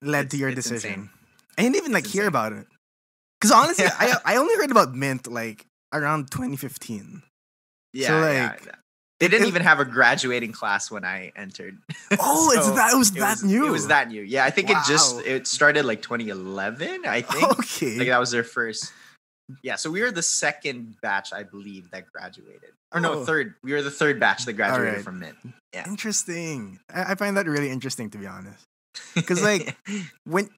led to your decision. Insane. I didn't even hear about it. Because honestly, I only heard about Mint around 2015. Yeah, so they didn't even have a graduating class when I entered. Oh, it was that new. It was that new. Yeah, I think it started 2011. I think. Okay. That was their first. Yeah, so we were the second batch, I believe, that graduated. Or no, third. We were the third batch that graduated from Mint. Yeah. Interesting. I find that really interesting, to be honest. Because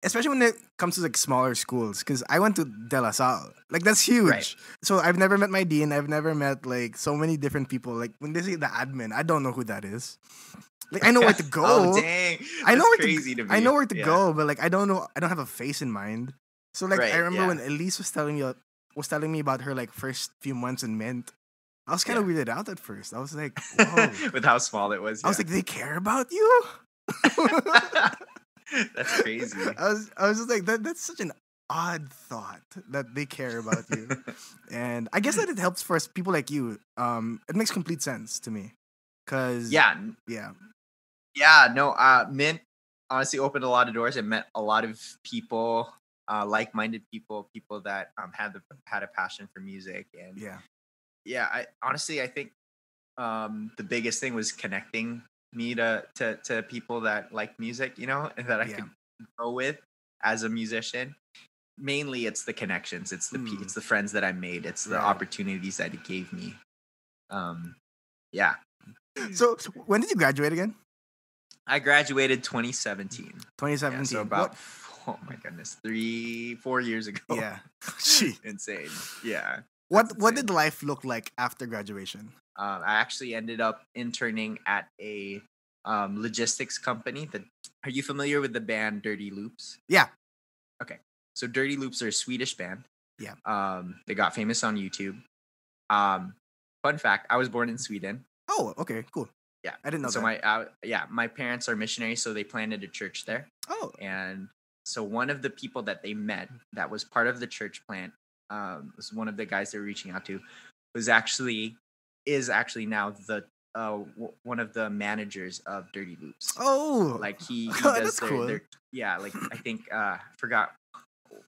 especially when it comes to smaller schools, because I went to De La Salle, that's huge. Right. So I've never met my dean. I've never met so many different people. When they say the admin, I don't know who that is. I know where to go. Oh dang! That's crazy to me. I know where to go, but I don't know. I don't have a face in mind. So I remember when Elise was telling me about her first few months in Mint. I was kind of weirded out at first. I was like, whoa. With how small it was. I was like, they care about you? That's crazy. I was just like, that's such an odd thought that they care about you. And I guess that it helps for us people like you. It makes complete sense to me. Cause Mint honestly opened a lot of doors and met a lot of people, like-minded people that had a passion for music. And I think the biggest thing was connecting me to people that like music, and that I could grow with as a musician. Mainly it's the connections, it's the friends that I made, it's the opportunities that it gave me. So when did you graduate again? I graduated 2017. 2017. So about oh my goodness, 4 years ago. Yeah. Insane. Yeah. What did life look like after graduation? I actually ended up interning at a logistics company. Are you familiar with the band Dirty Loops? Yeah. Okay. So Dirty Loops are a Swedish band. Yeah. They got famous on YouTube. Fun fact, I was born in Sweden. Oh, okay, cool. Yeah. I didn't know so that. my parents are missionaries, so they planted a church there. Oh. And so one of the people that they met that was part of the church plant, was one of the guys they were reaching out to, is actually now the one of the managers of Dirty Loops. Oh, he does that's cool. I think I forgot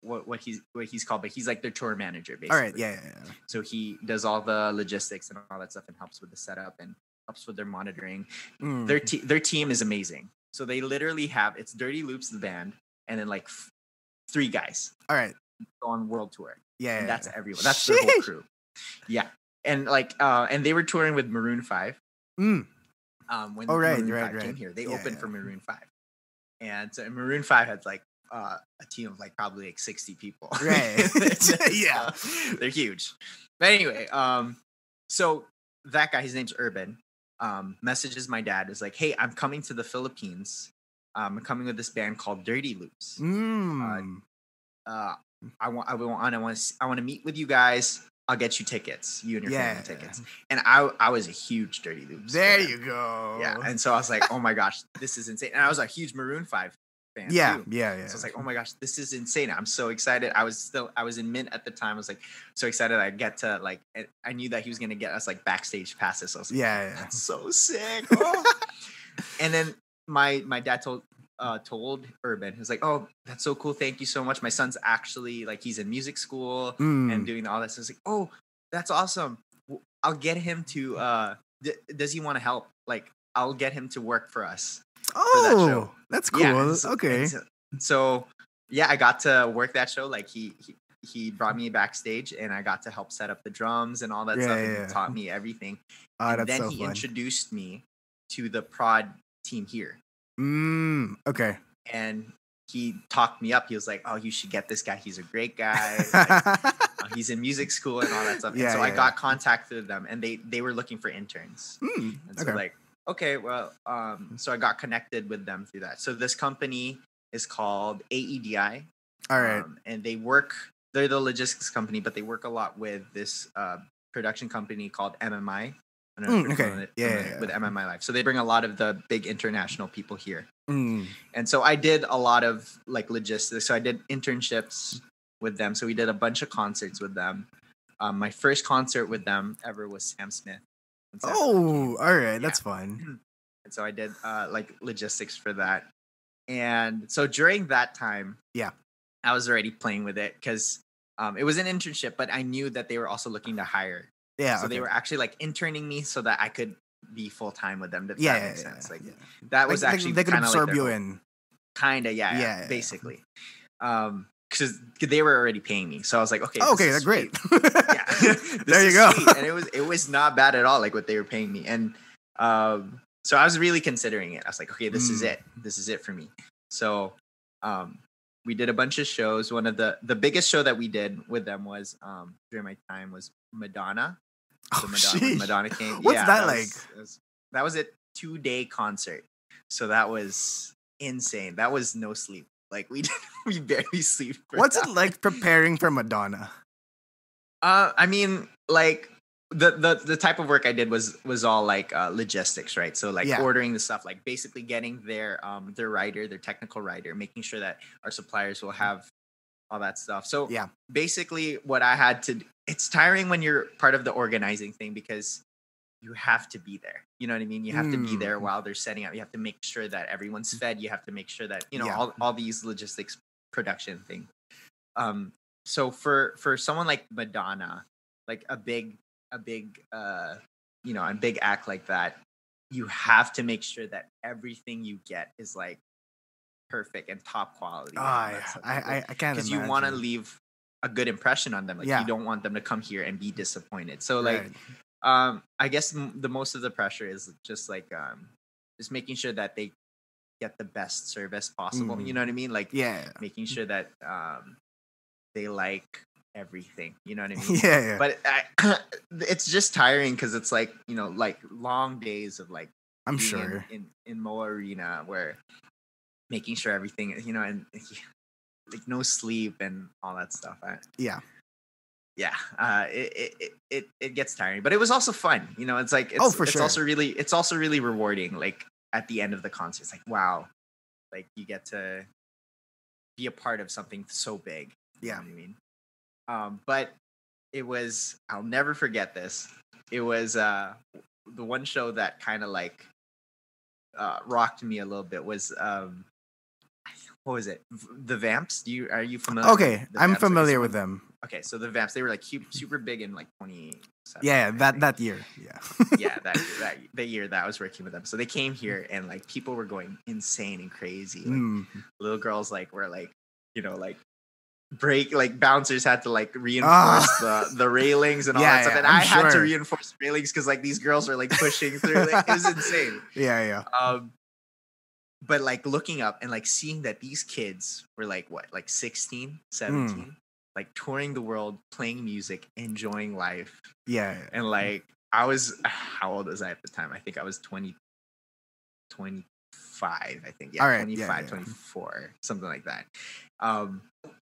what he's called, but he's their tour manager basically. All right, yeah. So he does all the logistics and all that stuff and helps with the setup and helps with their monitoring. Their team is amazing. So they literally have, it's Dirty Loops the band and then 3 guys. All right. Go on world tour. Yeah. And that's everyone. That's their whole crew. Yeah. And and they were touring with Maroon 5. When Maroon 5 came here, they opened for Maroon 5. And so Maroon 5 had a team of probably 60 people. Right. Yeah. They're huge. But anyway, so that guy, his name's Urban, messages my dad, is like, hey, I'm coming to the Philippines. I'm coming with this band called Dirty Loops. I want to meet with you guys. I'll get you tickets, you and your family tickets. And I was a huge Dirty Loops fan. You go. Yeah. And so I was like, oh my gosh, this is insane. And I was a huge Maroon 5 fan too. Yeah. So I was like, oh my gosh, this is insane. I'm so excited. I was in Mint at the time. I was so excited I get to I knew that he was gonna get us backstage passes. So I was like, that's so sick. Oh. And then my dad told Urban, he was like, oh, that's so cool, thank you so much. My son's actually he's in music school and doing all this. So I was like, oh, that's awesome. I'll get him to does he want to help? I'll get him to work for us. Oh, for that show. That's cool. Yeah, Okay. So I got to work that show. He brought me backstage and I got to help set up the drums and all that stuff. And he taught me everything. And then he introduced me to the prod team here. Okay. And he talked me up. He was like, oh, you should get this guy. He's a great guy. He's in music school and all that stuff. And so I got contacted with them and they were looking for interns. And so okay, well, so I got connected with them through that. So this company is called AEDI. All right. And they're the logistics company, but they work a lot with this production company called MMI. I don't know if you're familiar with MMI Live. So they bring a lot of the big international people here. And so I did a lot of logistics. So I did internships with them. So we did a bunch of concerts with them. My first concert with them ever was Sam Smith. Oh, all right, Yeah. that's fun. And so I did like logistics for that. And so during that time, Yeah. I was already playing with it because it was an internship, but I knew that they were also looking to hire. Yeah. So okay. they were actually like interning me so that I could be full time with them. If Yeah, that yeah, makes yeah, sense. Like yeah. that was Like, actually they could kind of absorb like you in. Kind of, yeah, basically. Because they were already paying me, so I was like, okay, okay, this is great. Yeah, there you go. Sweet. And it was not bad at all, like what they were paying me, and so I was really considering it. I was like, okay, this is it for me. So we did a bunch of shows. One of the biggest show that we did with them was during my time was Madonna. So when Madonna came. What's that like? That was a 2-day concert. So that was insane. That was no sleep. Like we barely sleep. What's it like preparing for Madonna? I mean, like the type of work I did was all like logistics, right? So like ordering the stuff, like basically getting their writer, their technical writer, making sure that our suppliers will have all that stuff. So basically what I had to, it's tiring when you're part of the organizing thing because you have to be there. You know what I mean? You have to be there while they're setting up. You have to make sure that everyone's fed. You have to make sure that, all these logistics production thing. So for someone like Madonna, like a big a big act like that, you have to make sure that everything you get is like perfect and top quality. I can't, because you want to leave a good impression on them. Like you don't want them to come here and be disappointed. So like, I guess the most of the pressure is just like just making sure that they get the best service possible. You know what I mean? Like making sure that they like everything. You know what I mean? But it's just tiring because it's like, like long days of like I'm sure in Moa Arena where making sure everything, and like no sleep and all that stuff. It gets tiring, but it was also fun. It's like it's also really rewarding. Like at the end of the concert, it's like, wow, like you get to be a part of something so big. You know what I mean? But it was, I'll never forget this. It was the one show that kind of like rocked me a little bit was what was it? The Vamps? Are you familiar? Okay, I'm familiar with them. Okay, so the Vamps, they were like super big in like 2017. Yeah, that year. Yeah, that year that I was working with them. So they came here and like people were going insane and crazy. Like, little girls like were like, like bouncers had to like reinforce the railings and all that stuff. And I had to reinforce railings because like these girls were like pushing through. Like, it was insane. But like looking up and like seeing that these kids were like what, like 16, 17, like touring the world, playing music, enjoying life. And like I was, how old was I at the time? I think I was 25, I think. Yeah, 25, 24, something like that.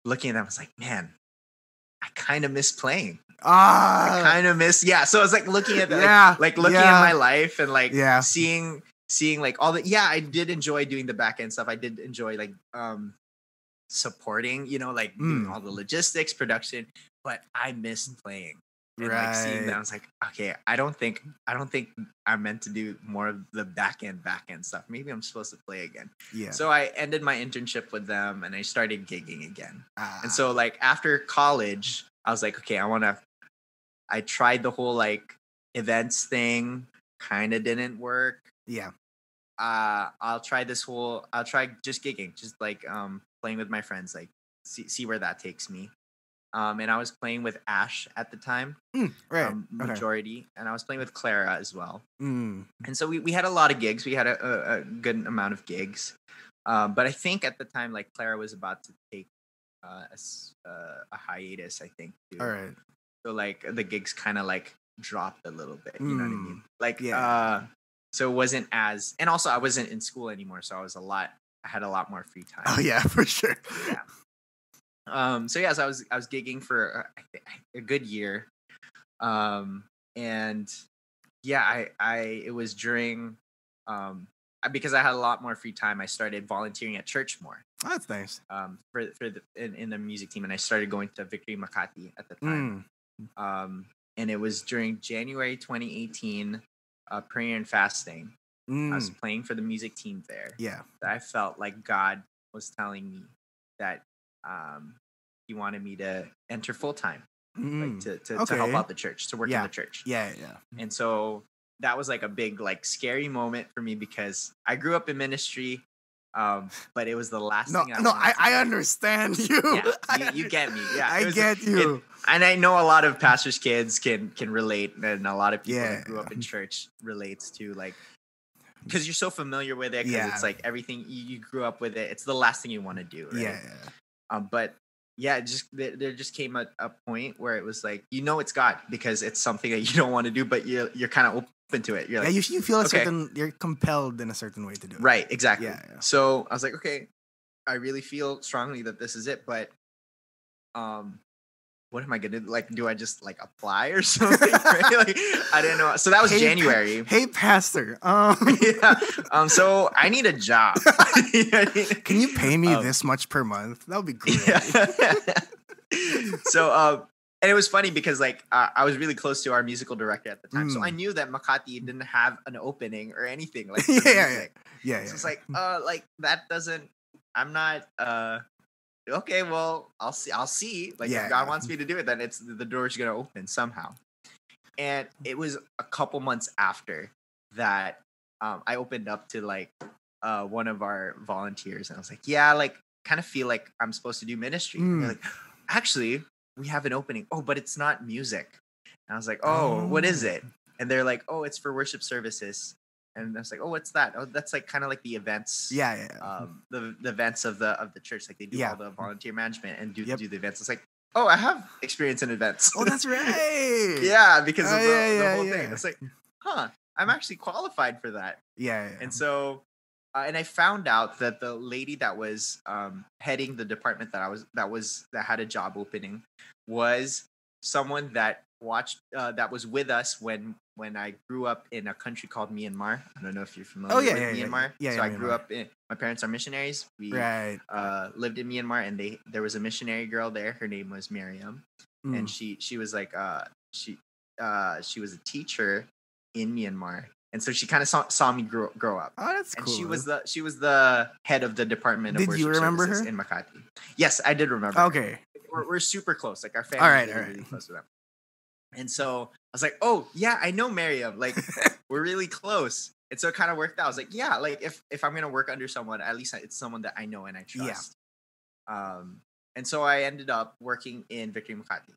Looking at them, I was like, man, I kind of miss playing. I kind of miss, so I was like looking at looking at my life and like seeing like all the, I did enjoy doing the back end stuff. I did enjoy like supporting, like doing all the logistics, production, but I missed playing. And like seeing that, I was like, okay, I don't think I'm meant to do more of the back end stuff. Maybe I'm supposed to play again. So I ended my internship with them and I started gigging again. And so like after college, I was like, okay, I tried the whole like events thing, kind of didn't work. I'll try just gigging, just like playing with my friends, like see where that takes me. And I was playing with Ash at the time, majority, and I was playing with Clara as well. And so we had a lot of gigs. We had a good amount of gigs, but I think at the time, like Clara was about to take a hiatus, I think. Too. So like the gigs kind of like dropped a little bit. You know what I mean? Like so it wasn't as, and also I wasn't in school anymore, so I had a lot more free time. Oh yeah, for sure. So I was gigging for a good year, and it was during because I had a lot more free time. I started volunteering at church more. Oh, that's nice. In the music team, and I started going to Victory Makati at the time. And it was during January 2018, prayer and fasting. I was playing for the music team there. Yeah. I felt like God was telling me that He wanted me to enter full time, like to help out the church, to work in the church. Yeah. And so that was like a big, like, scary moment for me because I grew up in ministry, but it was the last thing I wanted. I understand you. Yeah, you get me. Yeah, I get you. And I know a lot of pastors' kids can relate, and a lot of people that grew Yeah. up in church relates to, like, because you're so familiar with it, because it's like everything you grew up with it. It's the last thing you want to do, right? Yeah. But yeah, there just came a point where it was like, it's God, because it's something that you don't want to do, but you're kind of open to it. You're like, you feel you're compelled in a certain way to do it. Right, exactly. Yeah. So I was like, okay, I really feel strongly that this is it, but what am I gonna do? Like, do I just like apply or something? Right? Like, I didn't know. So that was January. Hey, pastor. So I need a job. Can you pay me this much per month? That would be great. Yeah. So and it was funny because, like, I was really close to our musical director at the time, so I knew that Makati didn't have an opening or anything. Like, yeah. So it's like that doesn't. I'm not. Okay, well, I'll see. Like, if God wants me to do it, then the door's gonna open somehow. And it was a couple months after that, I opened up to, like, one of our volunteers, and I was like, yeah, like, kind of feel like I'm supposed to do ministry. And they're like, actually, we have an opening. Oh, but it's not music. And I was like, oh, what is it? And they're like, oh, it's for worship services. And I was like, oh, what's that? Oh, that's like kind of like the events. Yeah. The events of the church. Like, they do all the volunteer management and do the events. It's like, oh, I have experience in events. Oh, that's right. Yeah, because of the whole thing. It's like, I'm actually qualified for that. Yeah. And so, and I found out that the lady that was heading the department that had a job opening was someone that that was with us when I grew up in a country called Myanmar. I don't know if you're familiar with Myanmar. So I grew up in. My parents are missionaries. We lived in Myanmar, and there was a missionary girl there. Her name was Miriam, and she was like she was a teacher in Myanmar, and so she kind of saw me grow up. Oh, that's and cool. She was the head of the department of worship services in Makati. Yes, I did remember. Okay, we're super close. Like, our family is really close with them. And so I was like, oh, yeah, I know Miriam. Like, we're really close. And so it kind of worked out. I was like, yeah, like, if I'm going to work under someone, at least it's someone that I know and I trust. Yeah. And so I ended up working in Victory Makati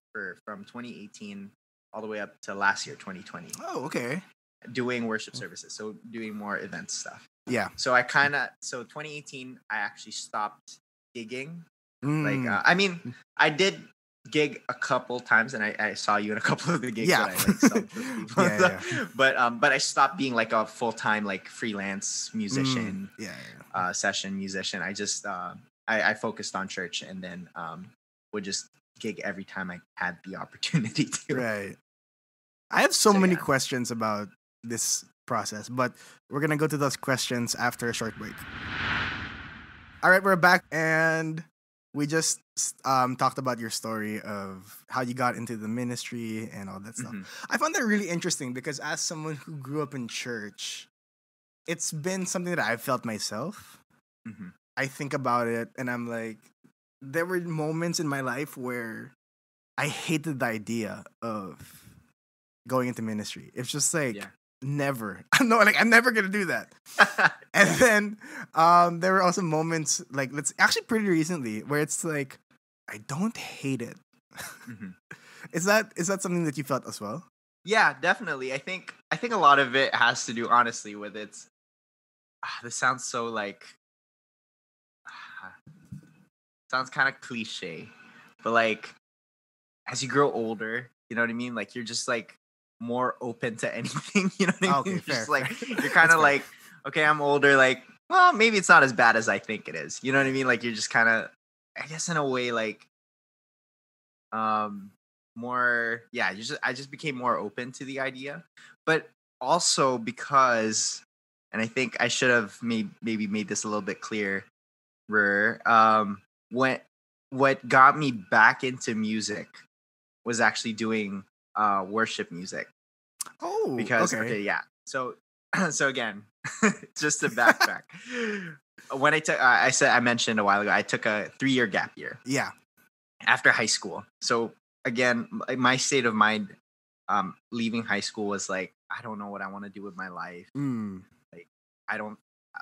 from 2018 all the way up to last year, 2020. Oh, okay. Doing worship services. So doing more event stuff. Yeah. So 2018, I actually stopped gigging. Like, I mean, I did gig a couple times, and I saw you in a couple of the gigs that I like subbed for people. But I stopped being like a full-time, like, freelance musician, session musician. I just I focused on church, and then would just gig every time I had the opportunity to. Right. I have so many questions about this process, but we're gonna go to those questions after a short break. All right, we're back, and we just talked about your story of how you got into the ministry and all that stuff. I found that really interesting because, as someone who grew up in church, it's been something that I've felt myself. I think about it, and I'm like, there were moments in my life where I hated the idea of going into ministry. It's just like, never. No, like, I'm never gonna do that. And then there were also moments, like, actually pretty recently, where it's like, I don't hate it. Is that something that you felt as well? Yeah, definitely. I think a lot of it has to do, honestly, with this sounds so, like, sounds kind of cliche, but, like, as you grow older, you know what I mean? Like, you're just, like, more open to anything, you know what I mean? Okay, fair, just like, you're kind of like, okay, I'm older, like, well, maybe it's not as bad as I think it is. You know what I mean? Like, you're just kind of, I guess, in a way, like, more, I just became more open to the idea. But also because, and I think I should have maybe made this a little bit clearer, what got me back into music was actually doing worship music. Oh, Because okay. yeah. So so again, just to backtrack. When I mentioned a while ago, I took a 3-year gap year Yeah. after high school. So again, my state of mind leaving high school was like, I don't know what I want to do with my life. Mm. Like I don't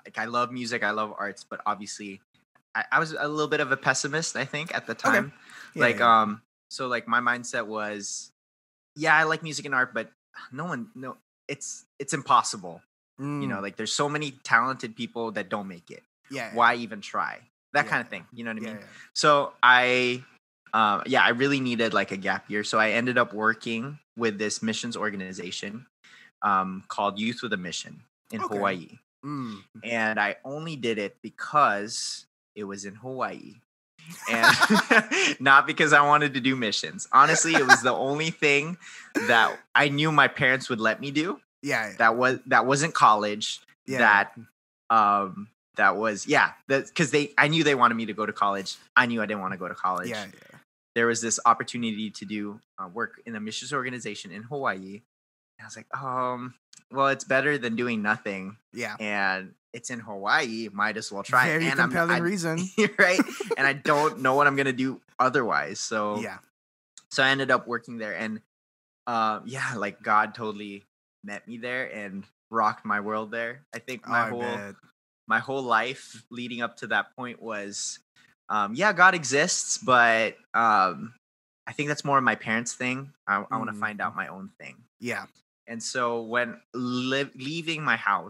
like I love music, I love arts, but obviously I was a little bit of a pessimist, I think, at the Okay. time. Yeah, Like yeah. so like my mindset was, yeah, I like music and art, but no, it's impossible. Mm. Like there's so many talented people that don't make it. Yeah. Why even try? That Yeah, kind of thing. You know what I yeah, mean? yeah. So I really needed like a gap year. So I ended up working with this missions organization called Youth with a Mission in Okay. Hawaii. Mm. And I only did it because it was in Hawaii. And not because I wanted to do missions. Honestly, it was the only thing that I knew my parents would let me do. Yeah. That wasn't college. Yeah. That was because I knew they wanted me to go to college. I knew I didn't want to go to college. Yeah. There was this opportunity to do work in a missions organization in Hawaii. And I was like, well, it's better than doing nothing. Yeah. And it's in Hawaii, might as well try. Very And compelling reason. right? And I don't know what I'm gonna do otherwise. So Yeah. so I ended up working there, and like God totally met me there and rocked my world there. I think my whole life leading up to that point was God exists, but I think that's more of my parents' thing. I want to find out my own thing. Yeah. And so when leaving my home,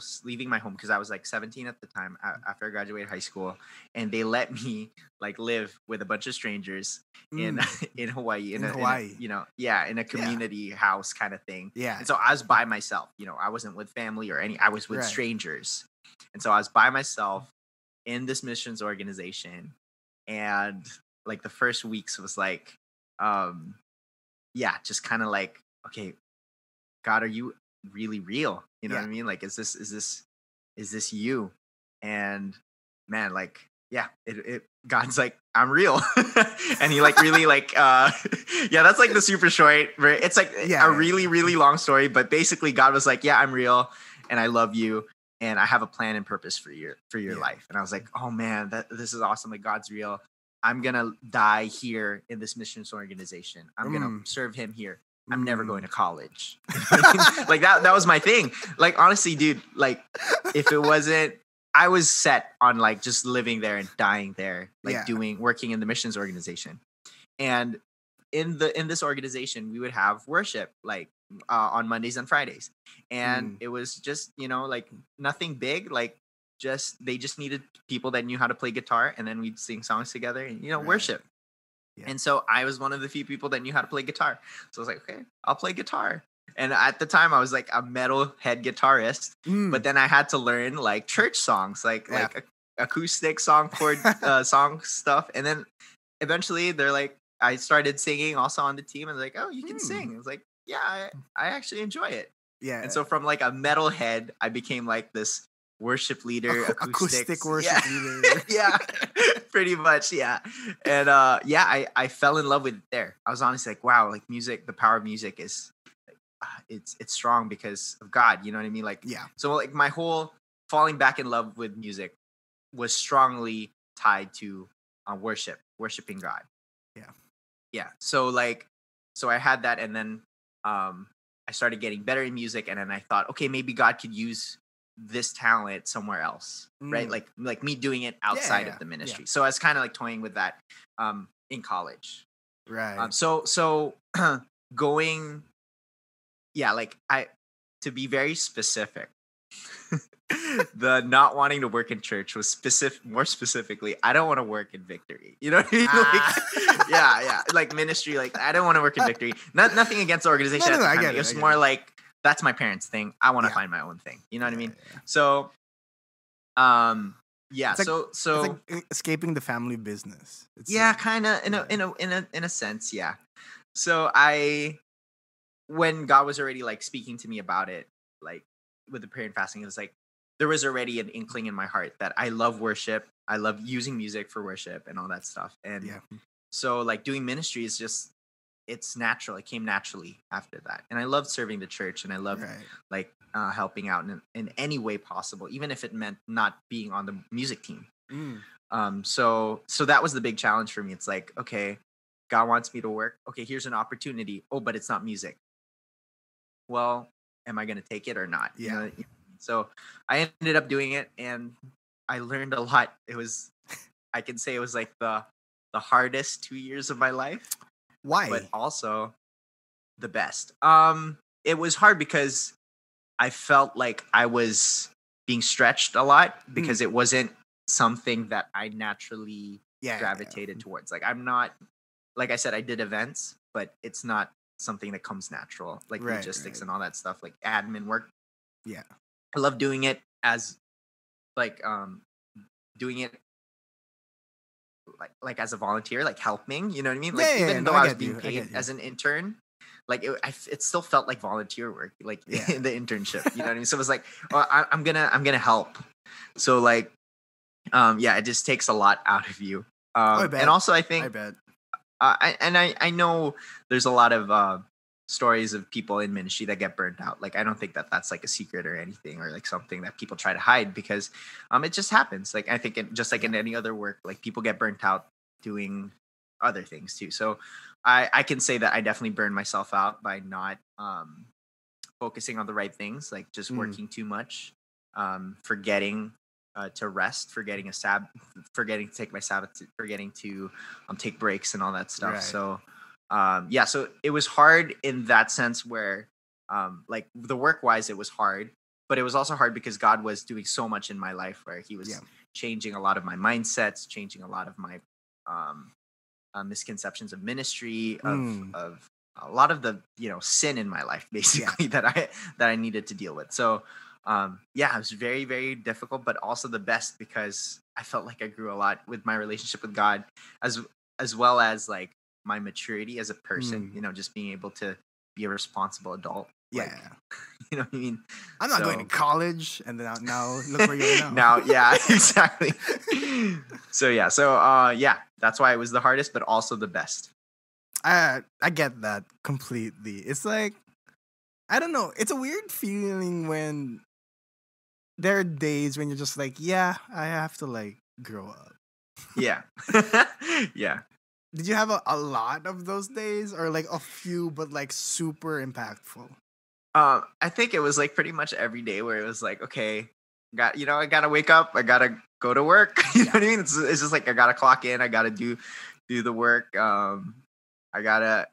because I was like 17 at the time after I graduated high school, and they let me like live with a bunch of strangers in Hawaii, in a community house kind of thing. Yeah. And so I was by myself. I wasn't with family or I was with strangers. And so I was by myself in this missions organization, and like the first weeks was like, just kind of like, okay, God, are you really real? You know what I mean? Like, is this you? And man, like, God's like, I'm real. And he like really like, that's like the super short, it's like a really, really long story, but basically God was like, yeah, I'm real and I love you. And I have a plan and purpose for your life. And I was like, oh man, this is awesome. Like God's real. I'm going to die here in this missions organization. I'm going to serve him here. I'm never going to college. Like that was my thing. Like, honestly, dude, like if it wasn't, I was set on like just living there and dying there, like working in the missions organization. And in this organization, we would have worship like on Mondays and Fridays. And it was just, like nothing big, like they just needed people that knew how to play guitar, and then we'd sing songs together and, worship. Yeah. And so I was one of the few people that knew how to play guitar. So I was like, okay, I'll play guitar. And at the time I was like a metalhead guitarist, but then I had to learn like church songs, like acoustic song chord song stuff. And then eventually they're like, I started singing also on the team, and like, oh, you can sing. I was like, yeah, I actually enjoy it. Yeah. And so from like a metalhead, I became like this worship leader, acoustic worship leader. Yeah, pretty much. Yeah. And I fell in love with it there. I was honestly like, wow, like music, the power of music is it's strong because of God. You know what I mean? Like, so like my whole falling back in love with music was strongly tied to worshiping God. Yeah. So I had that, and then I started getting better in music, and then I thought, okay, maybe God could use this talent somewhere else, right? Like me doing it outside of the ministry. So I was kind of like toying with that in college. Right. So going, to be very specific, the not wanting to work in church was more specifically, I don't want to work in Victory. You know what I mean? Like ministry, like I don't want to work in Victory. Nothing against the organization. No, I get it. It was more like, that's my parents' thing. I want to find my own thing. You know what I mean? So, it's like escaping the family business. Kind of in a sense, yeah. So when God was already like speaking to me about it, like with the prayer and fasting, it was like there was already an inkling in my heart that I love worship. I love using music for worship and all that stuff. And so like doing ministry is just it's natural. It came naturally after that. And I loved serving the church, and I loved Right. like helping out in any way possible, even if it meant not being on the music team. Mm. So that was the big challenge for me. It's like, okay, God wants me to work. Okay, here's an opportunity. Oh, but it's not music. Well, am I going to take it or not? You Yeah. know? So I ended up doing it, and I learned a lot. It was, I can say it was like the hardest 2 years of my life, Why? but also the best. It was hard because I felt like I was being stretched a lot because it wasn't something that I naturally gravitated towards. Like, I'm not, like I said, I did events, but it's not something that comes natural, like logistics and all that stuff, like admin work. Yeah. I love doing it as like doing it like as a volunteer, like helping, you know what I mean? Like even though I was being paid as an intern, like it still felt like volunteer work, like in the internship, you know what I mean? So it was like, well, I'm gonna help. So like, it just takes a lot out of you. And also I think, I know there's a lot of stories of people in ministry that get burned out. Like, I don't think that that's like a secret or anything, or like something that people try to hide, because it just happens. Like, I think just like in any other work, like people get burnt out doing other things too. So I can say that I definitely burned myself out by not focusing on the right things, like just working too much, forgetting to rest, forgetting to take my Sabbath, forgetting to take breaks and all that stuff. Right. So so it was hard in that sense where like the work wise it was hard, but it was also hard because God was doing so much in my life where he was changing a lot of my mindsets, changing a lot of my misconceptions of ministry, of a lot of the sin in my life, basically, that I needed to deal with. So it was very, very difficult, but also the best, because I felt like I grew a lot with my relationship with God, as well as like my maturity as a person, just being able to be a responsible adult. Like, you know what I mean? I'm not going to college, and then now look where you are now. Now, exactly. So that's why it was the hardest, but also the best. I get that completely. It's like, I don't know. It's a weird feeling when there are days when you're just like, I have to like grow up. Yeah. Yeah. Did you have a lot of those days, or like a few, but like super impactful? I think it was like pretty much every day where it was like, okay, I gotta wake up, I gotta go to work. You know what I mean? It's just like I gotta clock in, I gotta do the work. I gotta,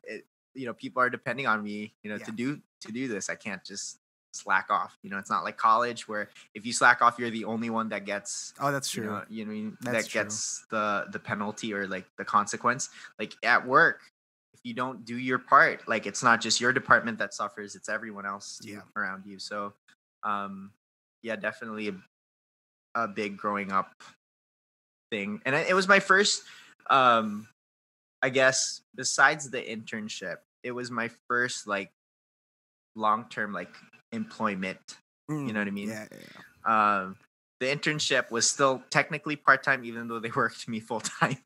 people are depending on me, to do this. I can't just slack off. It's not like college where if you slack off, you're the only one that gets. Oh, that's true. You know what I mean? That gets the penalty or like the consequence. Like at work, if you don't do your part, like it's not just your department that suffers, it's everyone else around you. So definitely a big growing up thing. And it was my first I guess besides the internship, it was my first like long-term like employment. You know what I mean? The internship was still technically part-time, even though they worked me full-time.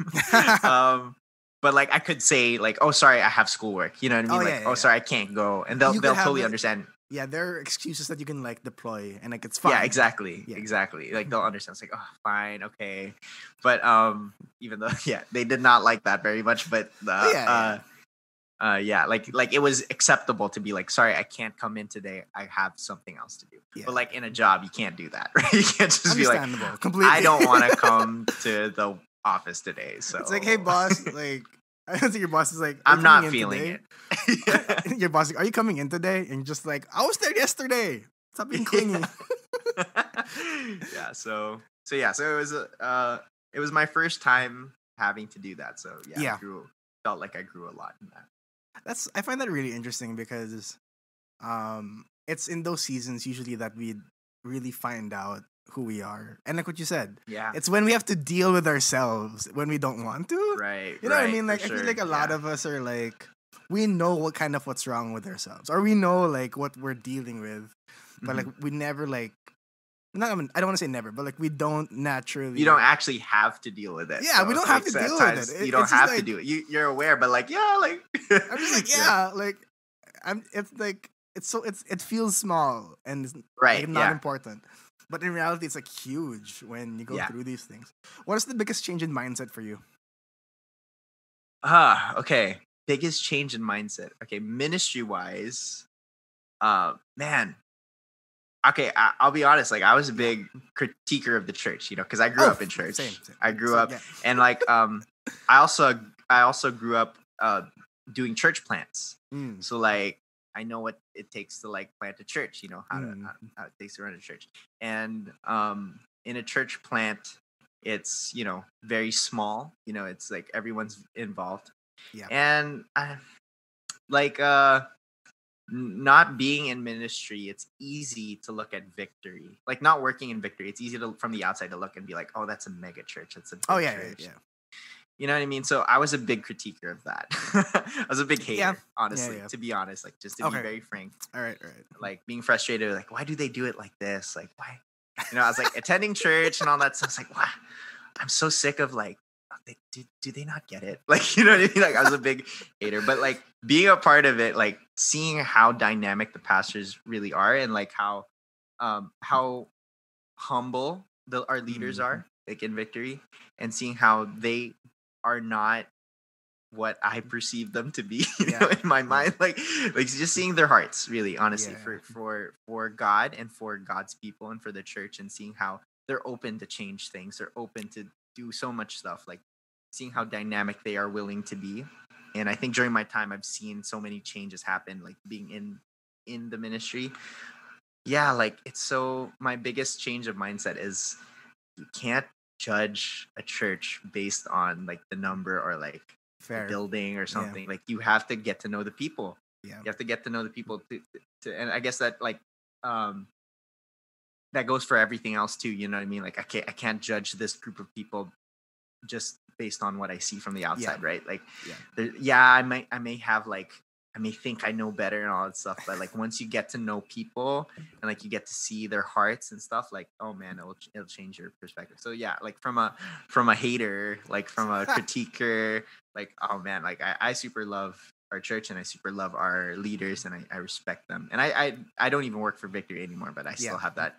But like I could say like, oh, sorry, I have schoolwork. You know what I mean? Sorry, I can't go, and they'll totally understand. Yeah, there are excuses that you can like deploy, and like it's fine. Yeah, exactly. Like they'll understand. It's like, oh, fine, okay. But even though they did not like that very much, but like it was acceptable to be like, sorry, I can't come in today, I have something else to do. But like in a job, you can't do that, right? You can't just be like, completely. I don't want to come to the office today. So it's like, hey boss, like I don't think your boss is like, I'm not feeling it. Your boss is like, are you coming in today? And you're just like, I was there yesterday. Stop being clingy. So it was my first time having to do that. So I felt like I grew a lot in that. I find that really interesting because it's in those seasons usually that we really find out who we are. And like what you said, it's when we have to deal with ourselves when we don't want to. Right. You know what I mean? Like I feel like a lot of us are like, we know what's wrong with ourselves, or we know like what we're dealing with, but like we never like not, I don't want to say never, but like we don't naturally. You don't actually have to deal with it. Yeah, so we don't it's have like to deal sometimes with it. You don't It's just have to like- do it. You're aware, but like, yeah, like I'm just like, yeah, like it's like it feels small and it's Right, like not yeah. important. But in reality, it's like huge when you go Yeah. through these things. What is the biggest change in mindset for you? Okay. Biggest change in mindset. Okay, ministry wise, man. Okay, I'll be honest. Like, I was a big critiquer of the church, because I grew up in church. Same. I grew So, up, yeah. and like, I also grew up doing church plants. Mm. So like, I know what it takes to like plant a church. How it takes to run a church. And in a church plant, it's very small. It's like everyone's involved. Yeah. And like not being in ministry, it's easy to look at Victory. Like, not working in Victory, it's easy to from the outside to look and be like, oh, that's a mega church. That's a big church. Yeah. You know what I mean? So I was a big critiquer of that. I was a big hater, honestly, Yeah. to be honest. Like, just to be very frank. All right. Like, being frustrated, like, why do they do it like this? Like, why? I was like attending church and all that stuff. I was like, wow, I'm so sick of like, do they not get it? Like, you know what I mean? Like, I was a big hater, but like being a part of it, like seeing how dynamic the pastors really are, and like how humble our leaders are, like in Victory, and seeing how they are not what I perceive them to be, in my mind, like just seeing their hearts, really, honestly, for God and for God's people and for the church, and seeing how they're open to change things, they're open to do so much stuff, like seeing how dynamic they are willing to be. And I think during my time, I've seen so many changes happen, like being in the ministry. Yeah, like my biggest change of mindset is you can't judge a church based on like the number or like the building or something. Like, you have to get to know the people. You have to get to know the people to and I guess that like that goes for everything else too. You know what I mean? Like, I can't judge this group of people just based on what I see from the outside, right? Like, I may have like, I may think I know better and all that stuff, but like once you get to know people and like you get to see their hearts and stuff, like, oh man, it'll change your perspective. So yeah, like from a hater, like from a critiquer, like, oh man, like I super love our church and I super love our leaders and I respect them. And I don't even work for Victory anymore, but I still have that,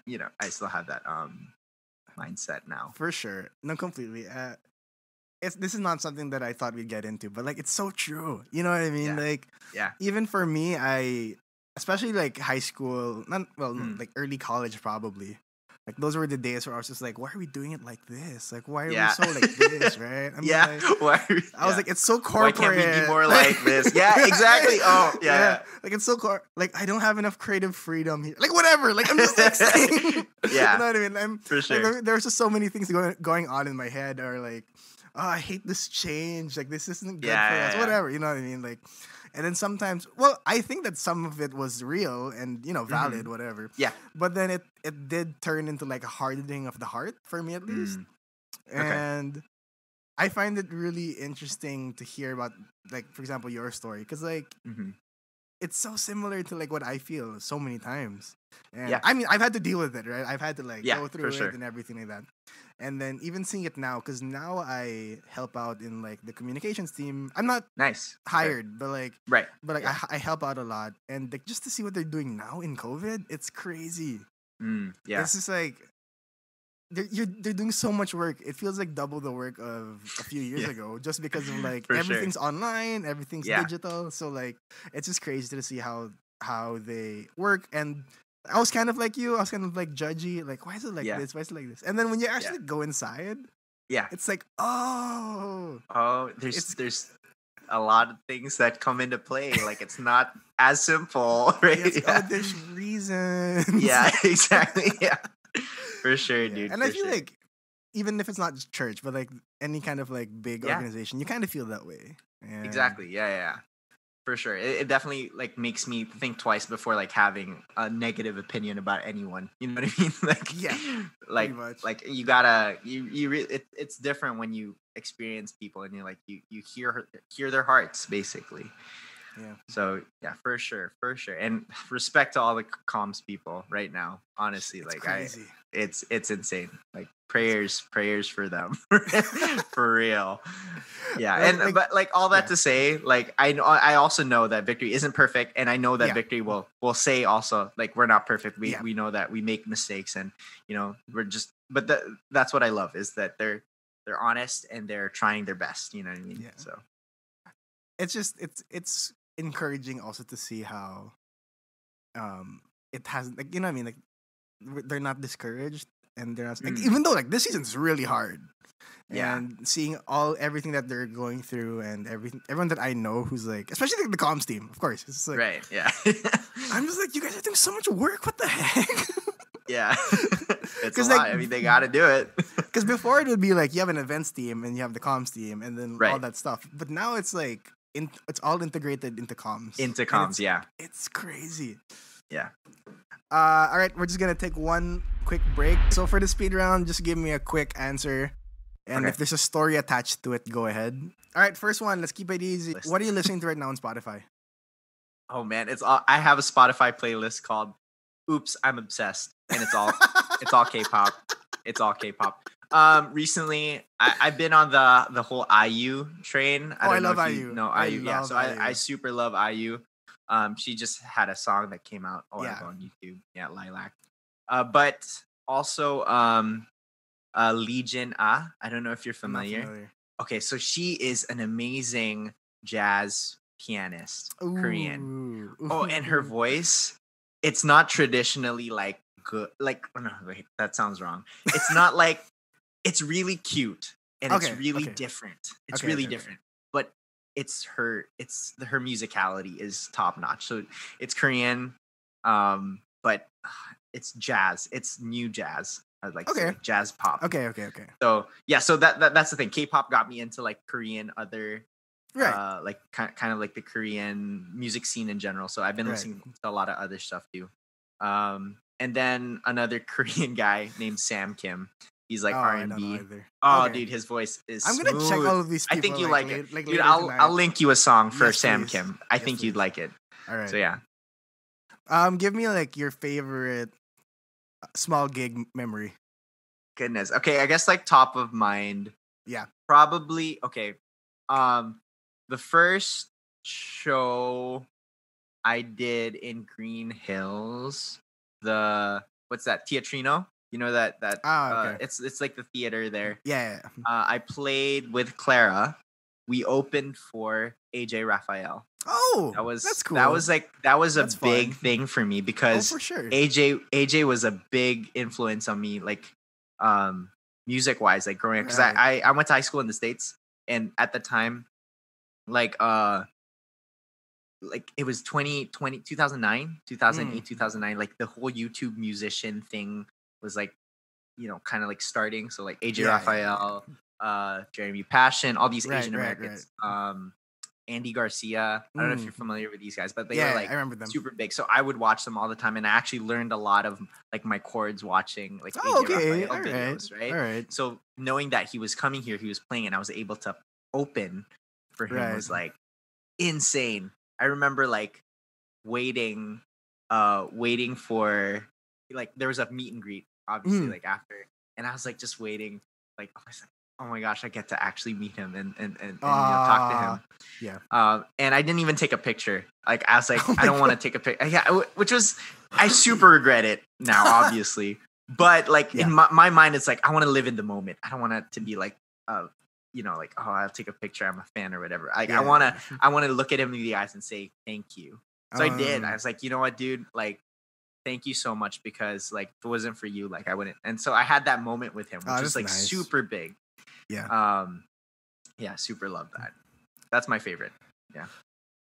mindset now. For sure. No, completely. This is not something that I thought we'd get into, but like, it's so true. You know what I mean? Like, even for me, especially like high school, like early college, probably. Like, those were the days where I was just like, why are we doing it like this? Like, why are we so like this, right? I mean, like, I was like, it's so corporate. Why can't we be more like this? Yeah, exactly. Oh, yeah. Like, it's so like, I don't have enough creative freedom here. Like, whatever. Like, I'm just like saying, you know what I mean? For sure. Like, there's just so many things going on in my head, or like, oh, I hate this change. Like, this isn't good for us. Whatever. You know what I mean? Like, and then sometimes, well, I think that some of it was real and, valid, whatever. Yeah. But then it did turn into like a hardening of the heart for me, at least. And I find it really interesting to hear about, like, for example, your story. Because, like, it's so similar to like what I feel so many times. And I mean, I've had to deal with it, right? I've had to like go through it and everything like that. And then even seeing it now, because now I help out in like the communications team. I'm not hired, but like I help out a lot. And like, just to see what they're doing now in COVID, it's crazy. It's just like they're doing so much work. It feels like double the work of a few years ago, just because of like everything's online, everything's digital. So like, it's just crazy to see how they work. And I was kind of like you. I was kind of like judgy. Like, why is it like this? Why is it like this? And then when you actually go inside, it's like, there's a lot of things that come into play. Like, it's not as simple, right? There's reasons. Yeah, exactly. Yeah, for sure, dude. And I feel like, even if it's not just church, but like any kind of like big organization, you kind of feel that way. And exactly. Yeah. For sure. It definitely like makes me think twice before like having a negative opinion about anyone. You know what I mean? Like, you gotta it's different when you experience people and you're like you hear their hearts, basically. Yeah. So yeah, for sure, and respect to all the comms people right now. Honestly, It's like crazy. it's insane. Like prayers for them, for real. Yeah, and but like all that yeah. to say, like I also know that Victory isn't perfect, and I know that Yeah. Victory will say also like we're not perfect. Yeah. We know that we make mistakes, and we're just. But that's what I love is that they're honest and they're trying their best. You know what I mean? Yeah. So It's just it's encouraging also to see how it has, like, you know what I mean, like they're not discouraged, and they're not, like, Mm. even though like this season's really hard, Yeah. and seeing everything that they're going through, and everyone that I know who's like, especially the comms team, of course, it's like, Right. Yeah. I'm just like, you guys are doing so much work. What the heck? Yeah. It's a 'Cause, lot. like, I mean, they got to do it. Because before it would be like you have an events team and you have the comms team and then all Right. that stuff, but now it's like it's all integrated into comms. And Intercoms. Yeah. it's crazy. Yeah. All right, we're just gonna take one quick break. So for the speed round, just give me a quick answer, and Okay. if there's a story attached to it, go ahead. All right, first one. Let's keep it easy. Listen. What are you listening to right now on Spotify? Oh man, it's all. I have a Spotify playlist called "Oops, I'm Obsessed," and it's all K-pop. It's all K-pop. Recently, I've been on the whole IU train. I don't know love if you IU. know I IU. Yeah, love so I IU. super love IU. She just had a song that came out a while Yeah. ago on YouTube. Yeah, Lilac. But also Legion Ah. I don't know if you're I'm not familiar. familiar. Okay, so she is an amazing jazz pianist, Korean. Ooh. Oh, and her voice, it's not traditionally like good. Like, oh no, wait, that sounds wrong. It's not like, it's really cute and it's Okay, really okay. different. It's Okay, really okay, okay. different. But her musicality is top notch. So it's Korean, but it's jazz. It's new jazz. I'd like to say, Okay. like jazz pop. Okay. So yeah, so that's the thing. K-pop got me into like Korean other Right. like kind of like the Korean music scene in general. So I've been Right. listening to a lot of other stuff too. And then another Korean guy named Sam Kim. He's like Oh, R I and don't know B. either. Oh, Okay. dude, his voice is. I'm gonna check smooth. all of these people. I think you like it, like dude. later I'll tonight. link you a song for Yes, Sam please. Kim. I Yes, think you'd please. like it. All right. So yeah. Give me like your favorite small gig memory. Goodness. Okay, I guess like top of mind. Yeah. Probably okay. The first show I did in Green Hills, what's that, Teatrino? You know that Okay. it's like the theater there. Yeah. I played with Clara. We opened for AJ Raphael. Oh, That's cool. That was a That's big fun. thing for me because for sure. AJ was a big influence on me, like music wise, like growing up. Because Right. I went to high school in the States, and at the time, like it was 2009, 2008, 2009. Like the whole YouTube musician thing was like, kind of like starting. So like AJ Raphael, Jeremy Passion, all these Asian Americans. Andy Garcia. I don't know if you're familiar with these guys, but they were like I remember them. super big. So I would watch them all the time, and I actually learned a lot of like my chords watching like Oh, AJ okay. Raphael videos, right? All right. So knowing that he was coming here, he was playing, and I was able to open for him was like insane. I remember like waiting for, like, there was a meet and greet obviously like after, and I was like just waiting, like I was like, oh my gosh, I get to actually meet him and talk to him. Yeah. And I didn't even take a picture. Like I was like, Oh my I don't want to take a picture. Yeah, which was, I super regret it now, obviously. But like in my mind, it's like I want to live in the moment. I don't want it to be like, like, oh, I'll take a picture, I'm a fan or whatever. Like I want to look at him in the eyes and say thank you. So I did. I was like, you know what, dude, like, thank you so much, because like if it wasn't for you, like I wouldn't. And so I had that moment with him, which is like nice. super big. Yeah. Yeah, super love that. That's my favorite. Yeah.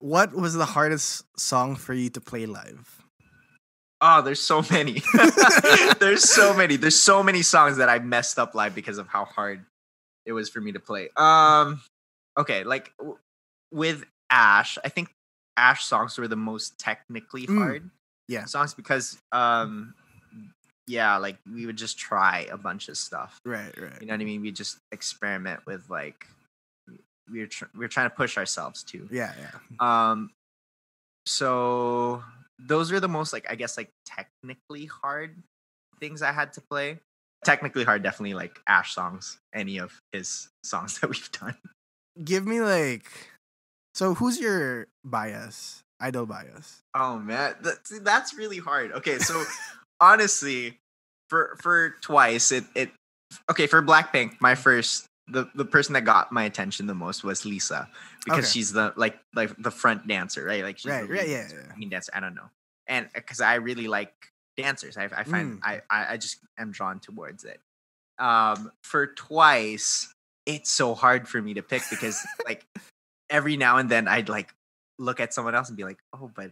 What was the hardest song for you to play live? Oh, there's so many. There's so many. There's so many songs that I messed up live because of how hard it was for me to play. Okay, like with Ash, I think Ash songs were the most technically hard songs because like we would just try a bunch of stuff. Right. You know what I mean? We just experiment with like we were trying to push ourselves too. Yeah. So those are the most like I guess like technically hard things I had to play. Technically hard, definitely like Ash songs, any of his songs that we've done. Give me like. So who's your bias? Idol bias. Oh man, that's really hard. Okay, so honestly, for twice it okay for Blackpink, my first the person that got my attention the most was Lisa because Okay. she's the like the front dancer, right? Like she's the Right. lead Yeah. dancer, Yeah. main dancer. I don't know, and because I really like dancers, I find I just am drawn towards it. For twice, it's so hard for me to pick because like every now and then I'd like look at someone else and be like, oh, but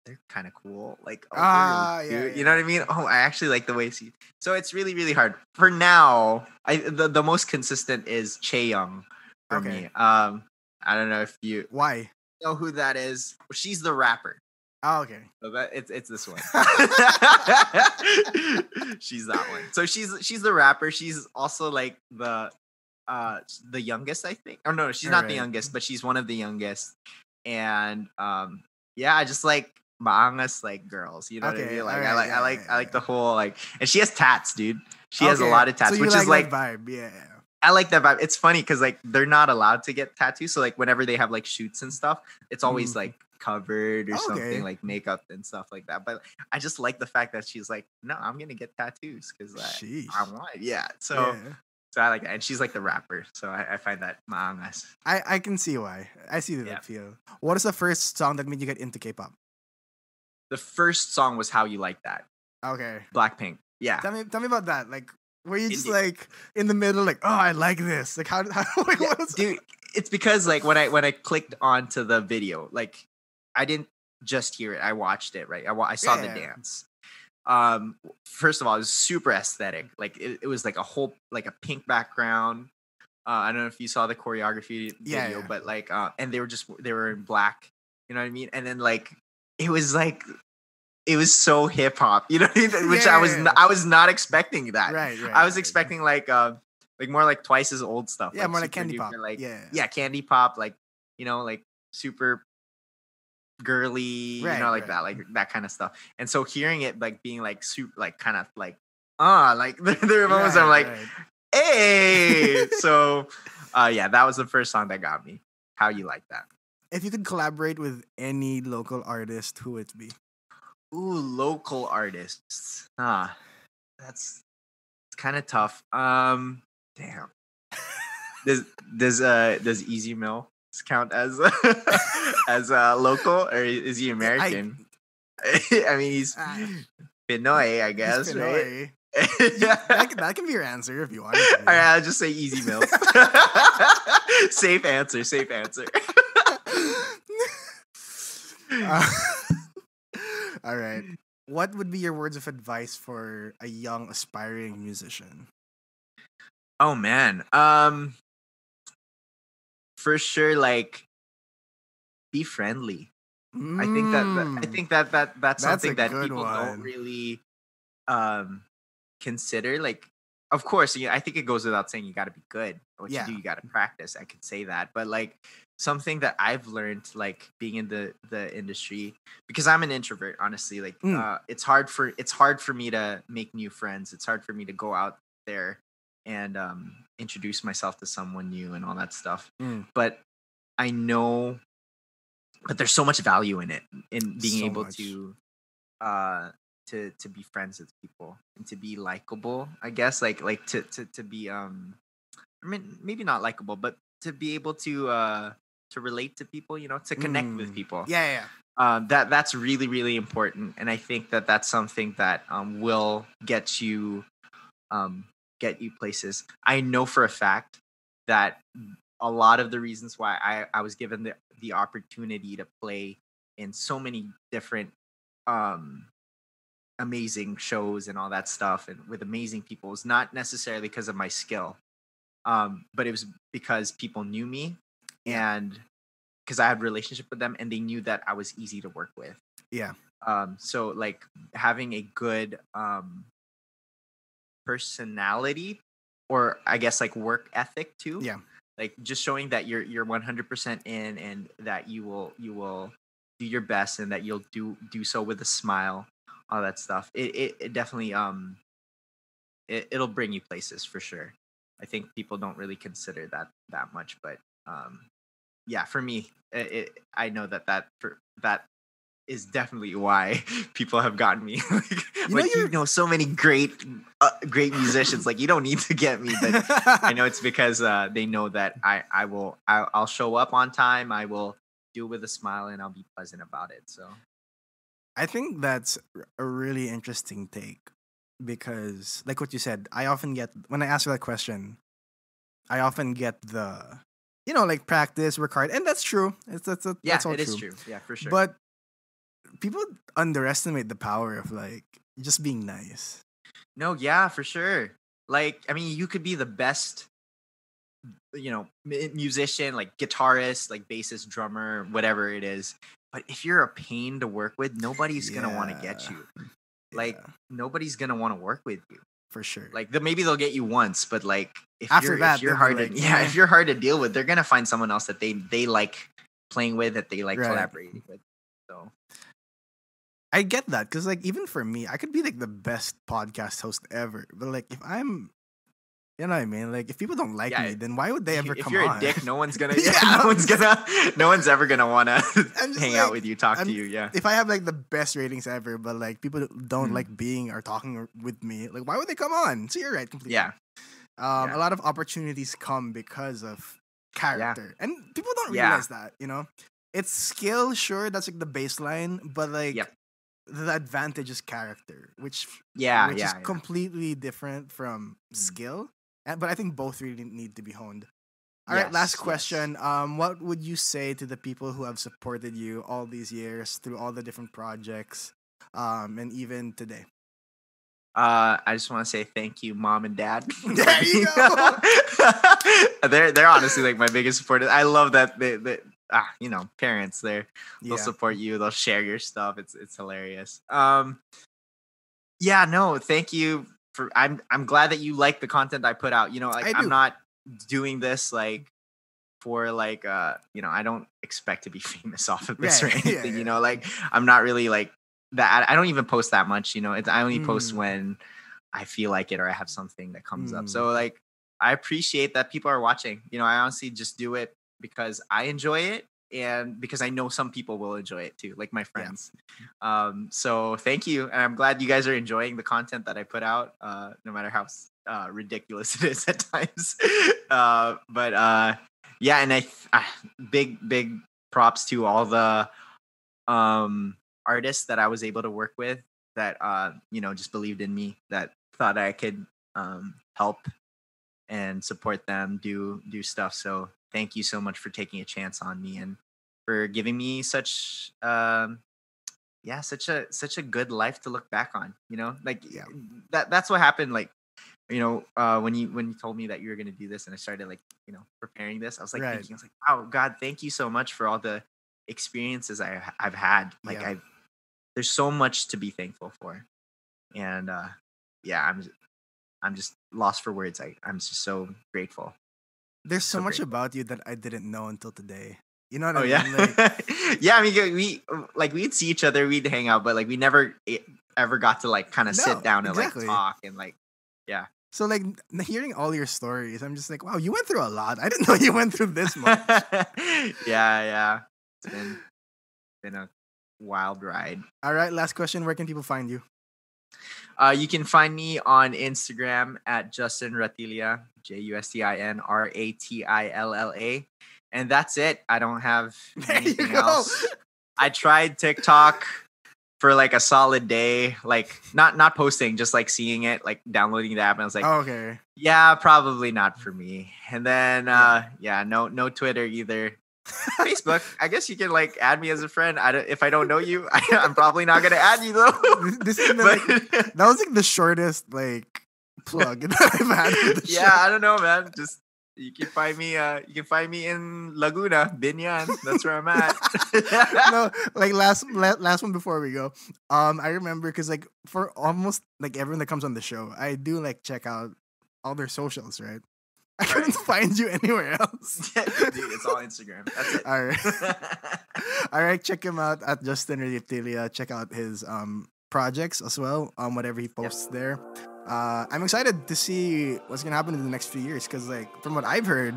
they're kind of cool. Like, oh, they're really Yeah. cute. You know what I mean? Oh, I actually like the way she. So it's really, really hard. For now, the most consistent is Chaeyoung for Okay. me. I don't know if you Why? know who that is. She's the rapper. Oh, okay. So that it's this one. She's that one. So she's the rapper. She's also like the youngest, I think. Oh no, she's not the Alright. youngest, but she's one of the youngest. And yeah, I just like maangas like girls. You know what I Okay, mean? Like alright, I like the whole like, and she has tats, dude. She has a Okay, lot of tats, so you which is like that vibe. Yeah. I like that vibe. It's funny because like they're not allowed to get tattoos. So like whenever they have like shoots and stuff, it's always like covered or something Okay. like makeup and stuff like that. But I just like the fact that she's like, no, I'm gonna get tattoos because Sheesh. I want it. Yeah. So Yeah. so I like that. And she's like the rapper. So I find that maangas. I can see why. I see that Yeah. appeal. What is the first song that made you get into K-pop? The first song was How You Like That. Okay. Blackpink. Yeah. Tell me about that. Like, were you just Indie. like in the middle, like, oh, I like this. Like, how like, Yeah, what was dude, it's because like when I clicked onto the video, like I didn't just hear it. I watched it, right? I saw the Yeah. dance. First of all, it was super aesthetic. Like it was like a whole like a pink background. I don't know if you saw the choreography video, Yeah. but like and they were in black, you know what I mean? And then like it was so hip hop, you know what I mean? Which Yeah. I was not expecting that. Right. I was expecting like more like twice as old stuff. Yeah, more like super candy duper, pop. Like Yeah. candy pop, like you know, like super girly, you know, like that kind of stuff. And so hearing it like being like super like kind of like like there were moments I'm like, hey. So yeah, that was the first song that got me. How You Like That. If you could collaborate with any local artist, who would it be? Ooh, local artists. That's it's kind of tough. Damn. Does Easy Mill count as as local, or is he American? I mean, he's Pinoy, I guess, right? That can be your answer if you want. All right, I'll just say Easy Mill. Safe answer. Safe answer. All right. What would be your words of advice for a young aspiring musician? Oh man. For sure, like be friendly. I think that's something that people don't really consider. Like, of course, I think it goes without saying you got to be good at what you do. You got to practice. I could say that, but like something that I've learned, like being in the industry, because I'm an introvert. Honestly, like it's hard for me to make new friends. It's hard for me to go out there and introduce myself to someone new and all that stuff. But I know, but there's so much value in it, in being able to be friends with people and to be likable. I guess like to be I mean maybe not likable, but to be able to relate to people, you know, to connect with people. Yeah. That's really really important, and I think that that's something that will get you places. I know for a fact that a lot of the reasons why I was given the opportunity to play in so many different amazing shows and all that stuff and with amazing people is not necessarily because of my skill, but it was because people knew me and because I had a relationship with them and they knew that I was easy to work with. So like having a good personality, or I guess like work ethic too. Like just showing that you're 100% in and that you will do your best and that you'll do so with a smile, all that stuff. It definitely it'll bring you places for sure. I think people don't really consider that much, but yeah, for me, I know that is definitely why people have gotten me. You know so many great musicians. Like, you don't need to get me, but I know it's because they know that I'll show up on time. I will do it with a smile, and I'll be pleasant about it. So I think that's a really interesting take because, like what you said, I often get when I ask you that question, I often get the, like practice, work hard, and that's true. That's all it is true. true. Yeah, for sure. But people underestimate the power of like just being nice. No, yeah, for sure. Like, I mean, you could be the best, musician, like guitarist, like bassist, drummer, whatever it is. But if you're a pain to work with, nobody's gonna want to get you. Like, Yeah, nobody's gonna want to work with you. for sure. Like, maybe they'll get you once, but like if After you're that, if you're they'll be hard like, to if you're hard to deal with, they're gonna find someone else that they like playing with, that they like Right. collaborating with. So I get that because, like, even for me, I could be like the best podcast host ever, but like, if I'm, you know what I mean, like, if people don't like Yeah, me, then why would they ever if come you're on? a dick, no one's gonna Yeah. no one's ever gonna wanna I'm just hang like, out with you, talk I'm- to you. Yeah. If I have like the best ratings ever, but like people don't Mhm. like being or talking with me, like, why would they come on? So you're right, completely. Yeah. A lot of opportunities come because of character, and people don't Yeah. realize that. It's skill, sure, that's like the baseline, but like Yep. the advantage is character, which Yeah, is yeah. completely different from Mm. skill. But I think both really need to be honed. All right, last Yes, question. What would you say to the people who have supported you all these years through all the different projects, and even today? I just want to say thank you, mom and dad. There you go. They're honestly like my biggest supporters. I love that parents, they'll Yeah. support you, they'll share your stuff. It's hilarious. Yeah, no, thank you for. I'm glad that you like the content I put out. I I'm do. not doing this like for like I don't expect to be famous off of this or Right, yeah, anything. yeah. Like, I'm not really like that. I don't even post that much. I only post Mm. when I feel like it or I have something that comes up. Mm. So like, I appreciate that people are watching. I honestly just do it because I enjoy it and because I know some people will enjoy it too, like my friends. So thank you, and I'm glad you guys are enjoying the content that I put out, no matter how ridiculous it is at times. But yeah, and big props to all the artists that I was able to work with that just believed in me, that thought I could help and support them do stuff. So thank you so much for taking a chance on me and for giving me such such a good life to look back on. Like, Yeah. that's what happened. Like, when you told me that you were gonna do this and I started like preparing this, I was like Right. thinking, I was like, wow, God, thank you so much for all the experiences I've had. Like, Yeah. there's so much to be thankful for, and yeah, I'm just lost for words. I'm just so grateful. There's so So much grateful. about you that I didn't know until today. You know what Oh I yeah, mean? Like, yeah. I mean, we'd see each other, we'd hang out, but like we never ever got to like kind of No, sit down and exactly. like talk and like, yeah. so like hearing all your stories, I'm just like, wow, you went through a lot. I didn't know you went through this much. Yeah. It's been a wild ride. All right, last question. Where can people find you? You can find me on Instagram at Justin Ratilla, JustinRatilla, and that's it. I don't have There you anything go. else. I tried TikTok for like a solid day, like not posting, just like seeing it, like downloading the app, and I was like, Okay. yeah, probably not for me. And then no Twitter either. Facebook, I guess you can like add me as a friend. If I don't know you, I'm probably not gonna add you though. This is that was like the shortest like plug that I've had for the yeah, show. I don't know, man. Just you can find me in Laguna, Binyan. That's where I'm at. No, like last one before we go. I remember because like for almost like everyone that comes on the show, I do like check out all their socials, right? I couldn't find you anywhere else. Dude, it's all Instagram. That's it. All right. All right, check him out at Justin Ratilla. Check out his projects as well, whatever he posts there. I'm excited to see what's gonna happen in the next few years because, like, from what I've heard,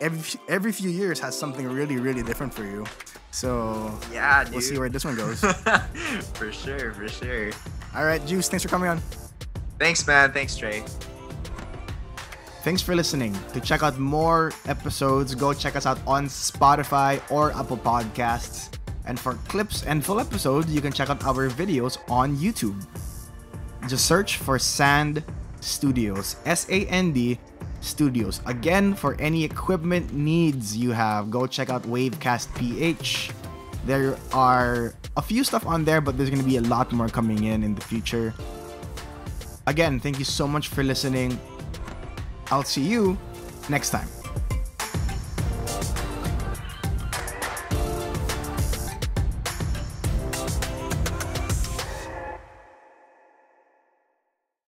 every few years has something really, really different for you. So yeah, dude. We'll see where this one goes. For sure, for sure. All right, Juice, thanks for coming on. Thanks, man. Thanks, Trey. Thanks for listening. To check out more episodes, go check us out on Spotify or Apple Podcasts. And for clips and full episodes, you can check out our videos on YouTube. Just search for Sand Studios, SAND Studios. Again, for any equipment needs you have, go check out Wavecast PH. There are a few stuff on there, but there's going to be a lot more coming in the future. Again, thank you so much for listening. I'll see you next time.